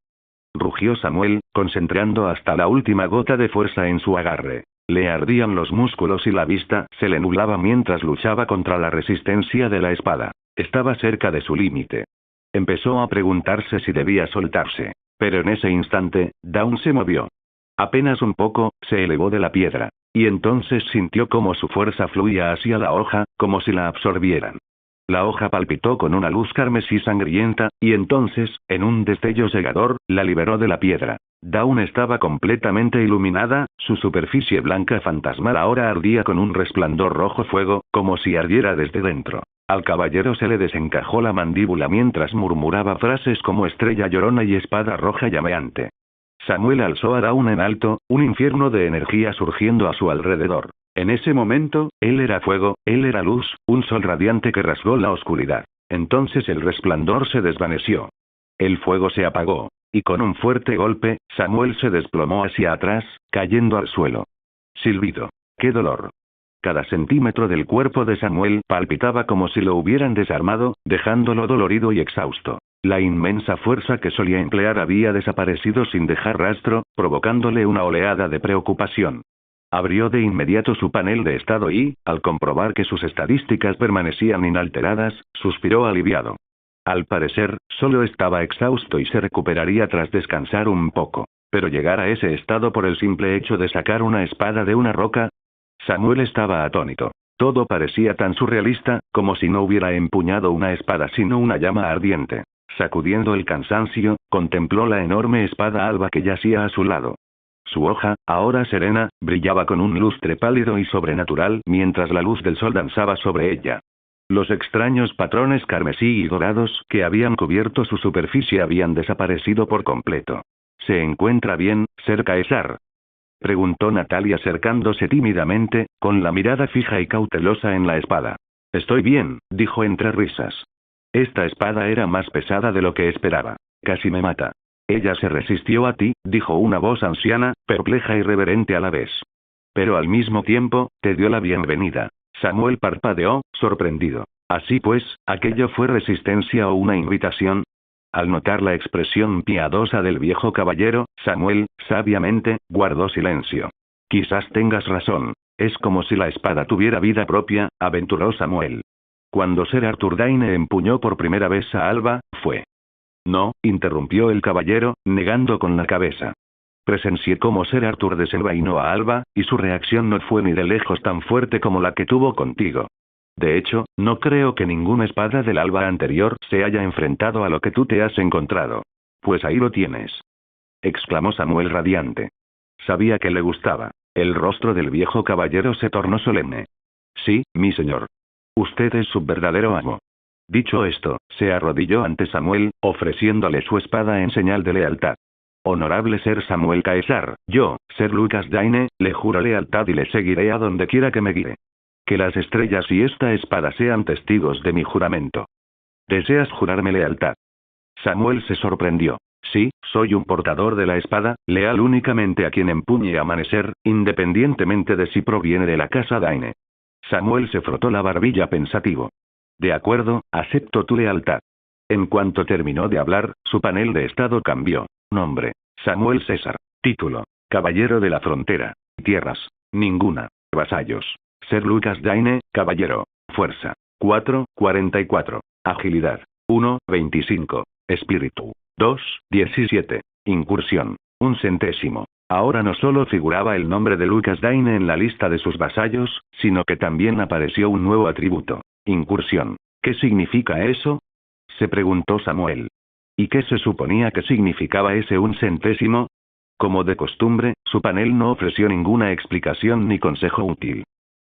Rugió Samuel, concentrando hasta la última gota de fuerza en su agarre. Le ardían los músculos y la vista se le nublaba mientras luchaba contra la resistencia de la espada. Estaba cerca de su límite. Empezó a preguntarse si debía soltarse. Pero en ese instante, Dawn se movió. Apenas un poco, se elevó de la piedra. Y entonces sintió como su fuerza fluía hacia la hoja, como si la absorbieran. La hoja palpitó con una luz carmesí sangrienta, y entonces, en un destello cegador, la liberó de la piedra. Dawn estaba completamente iluminada, su superficie blanca fantasmal ahora ardía con un resplandor rojo fuego, como si ardiera desde dentro. Al caballero se le desencajó la mandíbula mientras murmuraba frases como estrella llorona y espada roja llameante. Samuel alzó a Dawn en alto, un infierno de energía surgiendo a su alrededor. En ese momento, él era fuego, él era luz, un sol radiante que rasgó la oscuridad. Entonces el resplandor se desvaneció. El fuego se apagó. Y con un fuerte golpe, Samuel se desplomó hacia atrás, cayendo al suelo. Silbido. ¡Qué dolor! Cada centímetro del cuerpo de Samuel palpitaba como si lo hubieran desarmado, dejándolo dolorido y exhausto. La inmensa fuerza que solía emplear había desaparecido sin dejar rastro, provocándole una oleada de preocupación. Abrió de inmediato su panel de estado y, al comprobar que sus estadísticas permanecían inalteradas, suspiró aliviado. Al parecer, solo estaba exhausto y se recuperaría tras descansar un poco. Pero llegar a ese estado por el simple hecho de sacar una espada de una roca. Samuel estaba atónito. Todo parecía tan surrealista, como si no hubiera empuñado una espada sino una llama ardiente. Sacudiendo el cansancio, contempló la enorme espada alba que yacía a su lado. Su hoja, ahora serena, brillaba con un lustre pálido y sobrenatural mientras la luz del sol danzaba sobre ella. Los extraños patrones carmesí y dorados que habían cubierto su superficie habían desaparecido por completo. ¿Se encuentra bien, Ser Caesar?, preguntó Natalia acercándose tímidamente, con la mirada fija y cautelosa en la espada. Estoy bien, dijo entre risas. Esta espada era más pesada de lo que esperaba. Casi me mata. Ella se resistió a ti, dijo una voz anciana, perpleja y reverente a la vez. Pero al mismo tiempo, te dio la bienvenida. Samuel parpadeó, sorprendido. Así pues, ¿aquello fue resistencia o una invitación? Al notar la expresión piadosa del viejo caballero, Samuel, sabiamente, guardó silencio. Quizás tengas razón. Es como si la espada tuviera vida propia, aventuró Samuel. Cuando Ser Arthur Dayne empuñó por primera vez a Alba, fue. No, interrumpió el caballero, negando con la cabeza. Presencié cómo Ser Arthur desenvainó a Alba, y su reacción no fue ni de lejos tan fuerte como la que tuvo contigo. De hecho, no creo que ninguna espada del Alba anterior se haya enfrentado a lo que tú te has encontrado. Pues ahí lo tienes. Exclamó Samuel radiante. Sabía que le gustaba. El rostro del viejo caballero se tornó solemne. Sí, mi señor. Usted es su verdadero amo. Dicho esto, se arrodilló ante Samuel, ofreciéndole su espada en señal de lealtad. Honorable Ser Samuel Caesar, yo, Ser Lucas Dayne, le juro lealtad y le seguiré a donde quiera que me guíe. Que las estrellas y esta espada sean testigos de mi juramento. ¿Deseas jurarme lealtad? Samuel se sorprendió. Sí, soy un portador de la espada, leal únicamente a quien empuñe Amanecer, independientemente de si proviene de la casa Dayne. Samuel se frotó la barbilla pensativo. De acuerdo, acepto tu lealtad. En cuanto terminó de hablar, su panel de estado cambió. Nombre: Samuel César. Título: Caballero de la Frontera. Tierras: ninguna. Vasallos: Ser Lucas Dayne, caballero. Fuerza: 4,44. Agilidad: 1,25. Espíritu: 2,17. Incursión: 1 centésimo. Ahora no solo figuraba el nombre de Lucas Dayne en la lista de sus vasallos, sino que también apareció un nuevo atributo: incursión. ¿Qué significa eso?, se preguntó Samuel. ¿Y qué se suponía que significaba ese 1 centésimo? Como de costumbre, su panel no ofreció ninguna explicación ni consejo útil.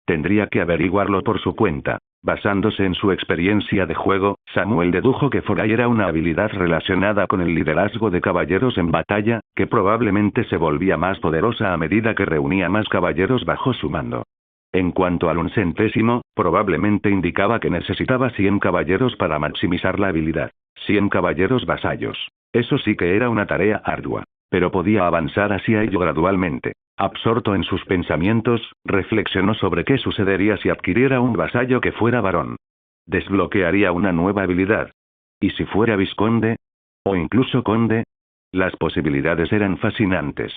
Tendría que averiguarlo por su cuenta. Basándose en su experiencia de juego, Samuel dedujo que Foray era una habilidad relacionada con el liderazgo de caballeros en batalla, que probablemente se volvía más poderosa a medida que reunía más caballeros bajo su mando. En cuanto al 1 centésimo, probablemente indicaba que necesitaba 100 caballeros para maximizar la habilidad. 100 caballeros vasallos. Eso sí que era una tarea ardua. Pero podía avanzar hacia ello gradualmente. Absorto en sus pensamientos, reflexionó sobre qué sucedería si adquiriera un vasallo que fuera varón. Desbloquearía una nueva habilidad. ¿Y si fuera vizconde? ¿O incluso conde? Las posibilidades eran fascinantes.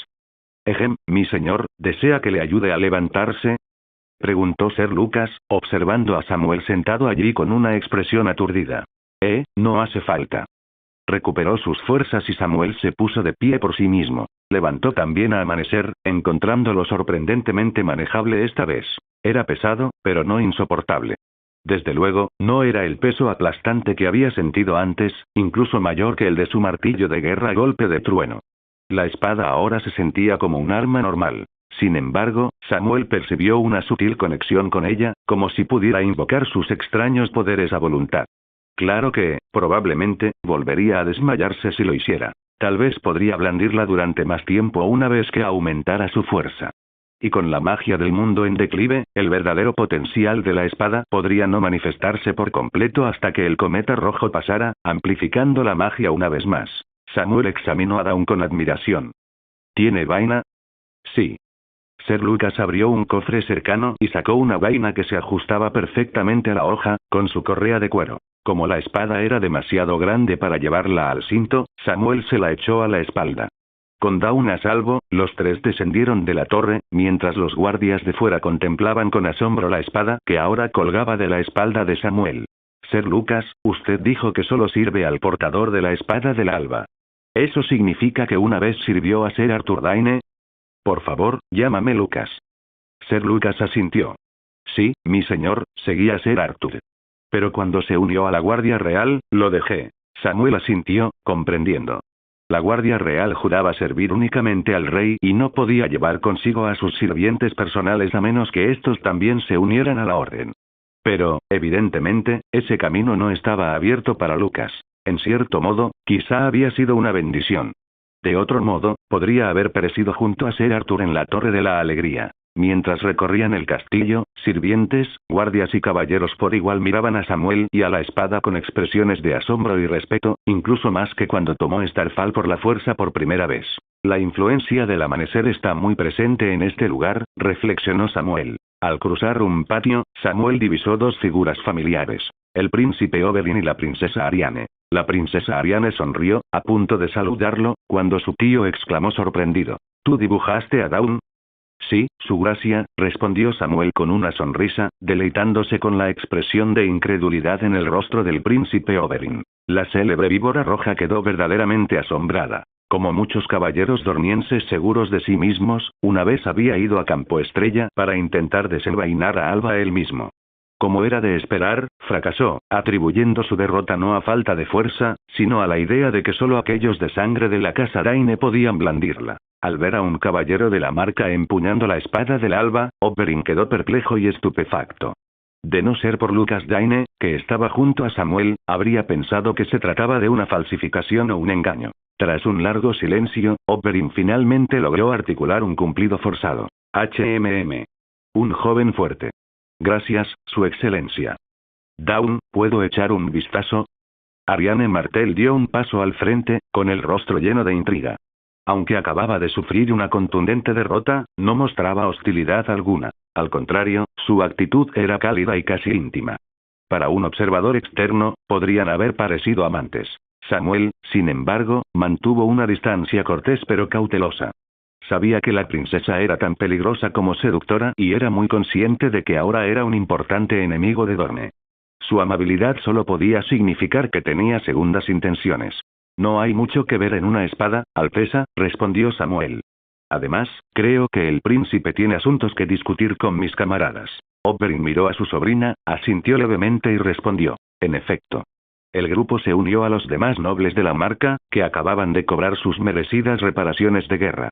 Mi señor, ¿desea que le ayude a levantarse? Preguntó Sir Lucas, observando a Samuel sentado allí con una expresión aturdida. No hace falta. Recuperó sus fuerzas y Samuel se puso de pie por sí mismo. Levantó también a Amanecer, encontrándolo sorprendentemente manejable esta vez. Era pesado, pero no insoportable. Desde luego, no era el peso aplastante que había sentido antes, incluso mayor que el de su martillo de guerra a golpe de trueno. La espada ahora se sentía como un arma normal. Sin embargo, Samuel percibió una sutil conexión con ella, como si pudiera invocar sus extraños poderes a voluntad. Claro que, probablemente, volvería a desmayarse si lo hiciera. Tal vez podría blandirla durante más tiempo una vez que aumentara su fuerza. Y con la magia del mundo en declive, el verdadero potencial de la espada podría no manifestarse por completo hasta que el cometa rojo pasara, amplificando la magia una vez más. Samuel examinó a Dawn con admiración. ¿Tiene vaina? Sí. Sir Lucas abrió un cofre cercano y sacó una vaina que se ajustaba perfectamente a la hoja, con su correa de cuero. Como la espada era demasiado grande para llevarla al cinto, Samuel se la echó a la espalda. Con Dawn a salvo, los tres descendieron de la torre, mientras los guardias de fuera contemplaban con asombro la espada que ahora colgaba de la espalda de Samuel. Sir Lucas, usted dijo que solo sirve al portador de la espada del alba. ¿Eso significa que una vez sirvió a Sir Arthur Dayne? Por favor, llámame Lucas. Sir Lucas asintió. Sí, mi señor, seguía Sir Arthur. Pero cuando se unió a la Guardia Real, lo dejé. Samuel asintió, comprendiendo. La Guardia Real juraba servir únicamente al rey y no podía llevar consigo a sus sirvientes personales a menos que estos también se unieran a la orden. Pero, evidentemente, ese camino no estaba abierto para Lucas. En cierto modo, quizá había sido una bendición. De otro modo, podría haber perecido junto a Sir Arthur en la Torre de la Alegría. Mientras recorrían el castillo, sirvientes, guardias y caballeros por igual miraban a Samuel y a la espada con expresiones de asombro y respeto, incluso más que cuando tomó Starfall por la fuerza por primera vez. La influencia del amanecer está muy presente en este lugar, reflexionó Samuel. Al cruzar un patio, Samuel divisó dos figuras familiares. El príncipe Oberyn y la princesa Arianne. La princesa Arianne sonrió, a punto de saludarlo, cuando su tío exclamó sorprendido. ¿Tú dibujaste a Dawn? Sí, su gracia, respondió Samuel con una sonrisa, deleitándose con la expresión de incredulidad en el rostro del príncipe Oberyn. La célebre víbora roja quedó verdaderamente asombrada. Como muchos caballeros dornienses seguros de sí mismos, una vez había ido a Campo Estrella para intentar desenvainar a Alba él mismo. Como era de esperar, fracasó, atribuyendo su derrota no a falta de fuerza, sino a la idea de que solo aquellos de sangre de la casa Dayne podían blandirla. Al ver a un caballero de la marca empuñando la espada del alba, Oberyn quedó perplejo y estupefacto. De no ser por Lucas Dayne, que estaba junto a Samuel, habría pensado que se trataba de una falsificación o un engaño. Tras un largo silencio, Oberyn finalmente logró articular un cumplido forzado. Un joven fuerte. Gracias, su excelencia. Dawn, ¿puedo echar un vistazo? Arianne Martell dio un paso al frente, con el rostro lleno de intriga. Aunque acababa de sufrir una contundente derrota, no mostraba hostilidad alguna. Al contrario, su actitud era cálida y casi íntima. Para un observador externo, podrían haber parecido amantes. Samuel, sin embargo, mantuvo una distancia cortés pero cautelosa. Sabía que la princesa era tan peligrosa como seductora y era muy consciente de que ahora era un importante enemigo de Dorne. Su amabilidad solo podía significar que tenía segundas intenciones. No hay mucho que ver en una espada, Alteza, respondió Samuel. Además, creo que el príncipe tiene asuntos que discutir con mis camaradas. Oberyn miró a su sobrina, asintió levemente y respondió. En efecto. El grupo se unió a los demás nobles de la marca, que acababan de cobrar sus merecidas reparaciones de guerra.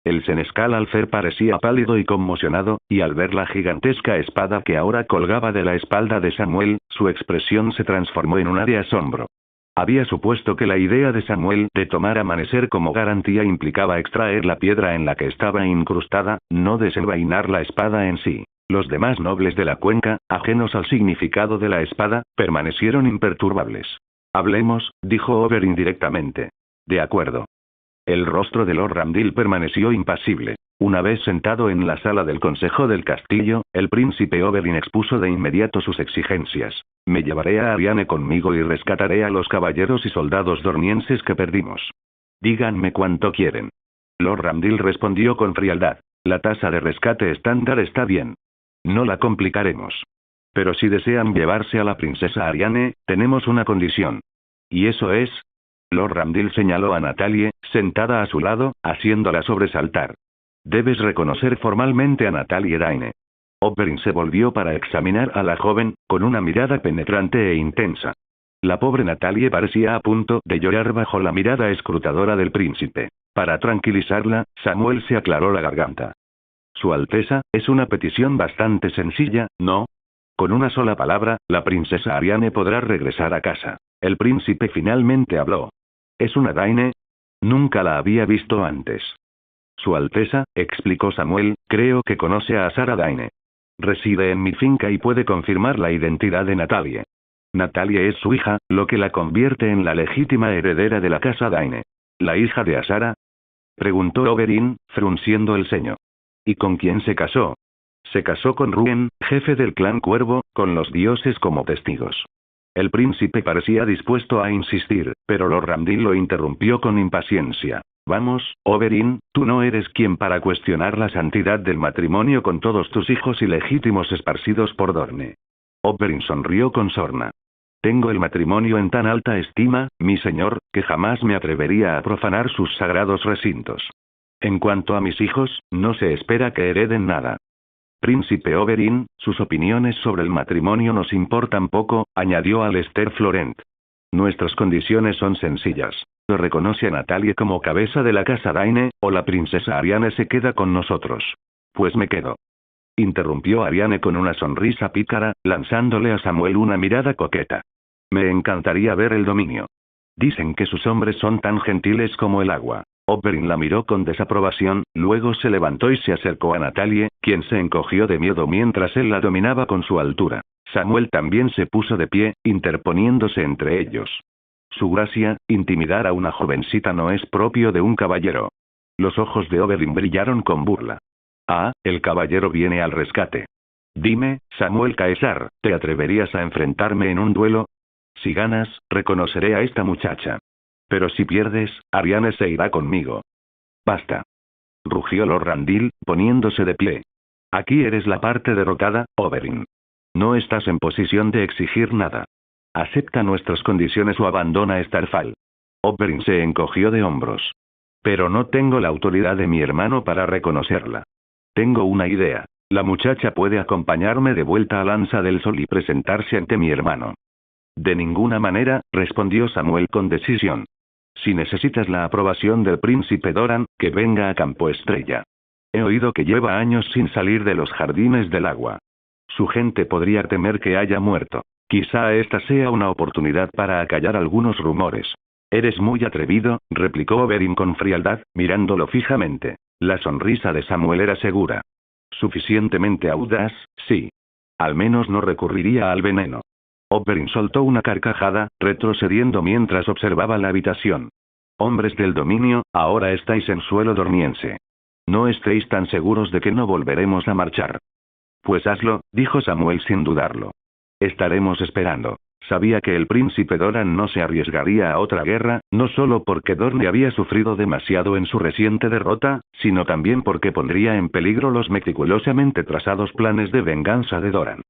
El senescal Alfer parecía pálido y conmocionado, y al ver la gigantesca espada que ahora colgaba de la espalda de Samuel, su expresión se transformó en una de asombro. Había supuesto que la idea de Samuel de tomar Amanecer como garantía implicaba extraer la piedra en la que estaba incrustada, no desenvainar la espada en sí. Los demás nobles de la cuenca, ajenos al significado de la espada, permanecieron imperturbables. Hablemos, dijo Oberyn directamente. De acuerdo. El rostro de Lord Randall permaneció impasible. Una vez sentado en la sala del consejo del castillo, el príncipe Oberyn expuso de inmediato sus exigencias. Me llevaré a Arianne conmigo y rescataré a los caballeros y soldados dornienses que perdimos. Díganme cuánto quieren. Lord Randall respondió con frialdad. La tasa de rescate estándar está bien. No la complicaremos. Pero si desean llevarse a la princesa Ariane, tenemos una condición. ¿Y eso es? Lord Randall señaló a Natalie, sentada a su lado, haciéndola sobresaltar. Debes reconocer formalmente a Natalie Daine. Oberyn se volvió para examinar a la joven, con una mirada penetrante e intensa. La pobre Natalie parecía a punto de llorar bajo la mirada escrutadora del príncipe. Para tranquilizarla, Samuel se aclaró la garganta. Su Alteza, es una petición bastante sencilla, ¿no? Con una sola palabra, la princesa Ariane podrá regresar a casa. El príncipe finalmente habló. ¿Es una Daine? Nunca la había visto antes. Su Alteza, explicó Samuel, creo que conoce a Sara Daine. Reside en mi finca y puede confirmar la identidad de Natalie. Natalie es su hija, lo que la convierte en la legítima heredera de la casa Daine. ¿La hija de Asara? Preguntó Oberyn, frunciendo el ceño. ¿Y con quién se casó? Se casó con Ruen, jefe del clan Cuervo, con los dioses como testigos. El príncipe parecía dispuesto a insistir, pero Lord Randall lo interrumpió con impaciencia. Vamos, Oberyn, tú no eres quien para cuestionar la santidad del matrimonio con todos tus hijos ilegítimos esparcidos por Dorne. Oberyn sonrió con sorna. Tengo el matrimonio en tan alta estima, mi señor, que jamás me atrevería a profanar sus sagrados recintos. En cuanto a mis hijos, no se espera que hereden nada. Príncipe Oberyn, sus opiniones sobre el matrimonio nos importan poco, añadió Alester Florent. Nuestras condiciones son sencillas. O reconoce a Natalie como cabeza de la casa Daine, o la princesa Ariane se queda con nosotros. Pues me quedo. Interrumpió Ariane con una sonrisa pícara, lanzándole a Samuel una mirada coqueta. Me encantaría ver el dominio. Dicen que sus hombres son tan gentiles como el agua. Oberyn la miró con desaprobación, luego se levantó y se acercó a Natalie, quien se encogió de miedo mientras él la dominaba con su altura. Samuel también se puso de pie, interponiéndose entre ellos. Su gracia, intimidar a una jovencita no es propio de un caballero. Los ojos de Oberyn brillaron con burla. Ah, el caballero viene al rescate. Dime, Samuel Caesar, ¿te atreverías a enfrentarme en un duelo? Si ganas, reconoceré a esta muchacha. Pero si pierdes, Ariane se irá conmigo. Basta. Rugió Lord Randall, poniéndose de pie. Aquí eres la parte derrotada, Oberyn. No estás en posición de exigir nada. Acepta nuestras condiciones o abandona Starfall. Oberyn se encogió de hombros. Pero no tengo la autoridad de mi hermano para reconocerla. Tengo una idea. La muchacha puede acompañarme de vuelta a Lanza del Sol y presentarse ante mi hermano. De ninguna manera, respondió Samuel con decisión. Si necesitas la aprobación del príncipe Doran, que venga a Campo Estrella. He oído que lleva años sin salir de los jardines del agua. Su gente podría temer que haya muerto. Quizá esta sea una oportunidad para acallar algunos rumores. Eres muy atrevido, replicó Oberyn con frialdad, mirándolo fijamente. La sonrisa de Samuel era segura. Suficientemente audaz, sí. Al menos no recurriría al veneno. Oberyn soltó una carcajada, retrocediendo mientras observaba la habitación. Hombres del dominio, ahora estáis en suelo dormiense. No estéis tan seguros de que no volveremos a marchar. Pues hazlo, dijo Samuel sin dudarlo. Estaremos esperando. Sabía que el príncipe Doran no se arriesgaría a otra guerra, no solo porque Dorne había sufrido demasiado en su reciente derrota, sino también porque pondría en peligro los meticulosamente trazados planes de venganza de Doran.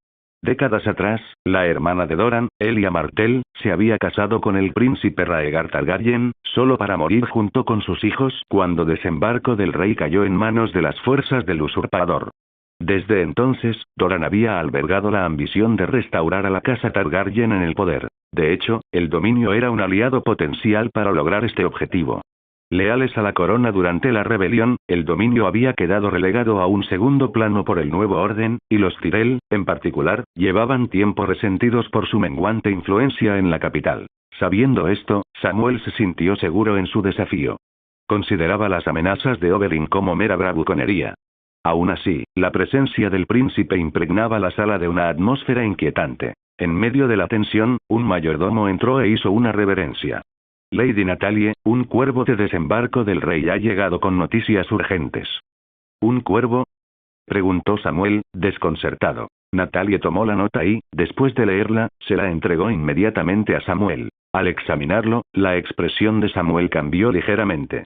Décadas atrás, la hermana de Doran, Elia Martell, se había casado con el príncipe Raegar Targaryen, solo para morir junto con sus hijos cuando desembarco del rey cayó en manos de las fuerzas del usurpador. Desde entonces, Doran había albergado la ambición de restaurar a la casa Targaryen en el poder. De hecho, el dominio era un aliado potencial para lograr este objetivo. Leales a la corona durante la rebelión, el dominio había quedado relegado a un segundo plano por el nuevo orden, y los Tyrell, en particular, llevaban tiempo resentidos por su menguante influencia en la capital. Sabiendo esto, Samuel se sintió seguro en su desafío. Consideraba las amenazas de Oberyn como mera bravuconería. Aún así, la presencia del príncipe impregnaba la sala de una atmósfera inquietante. En medio de la tensión, un mayordomo entró e hizo una reverencia. Lady Natalie, un cuervo de desembarco del rey ha llegado con noticias urgentes. ¿Un cuervo? Preguntó Samuel, desconcertado. Natalie tomó la nota y, después de leerla, se la entregó inmediatamente a Samuel. Al examinarlo, la expresión de Samuel cambió ligeramente.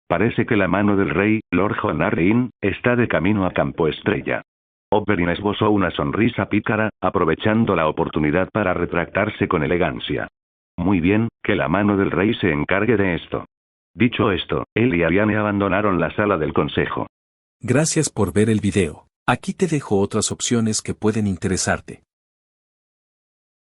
Parece que la mano del rey, Lord Honarin, está de camino a Campo Estrella. Oberyn esbozó una sonrisa pícara, aprovechando la oportunidad para retractarse con elegancia. Muy bien, que la mano del rey se encargue de esto. Dicho esto, él y Ariane abandonaron la sala del consejo. Gracias por ver el video. Aquí te dejo otras opciones que pueden interesarte.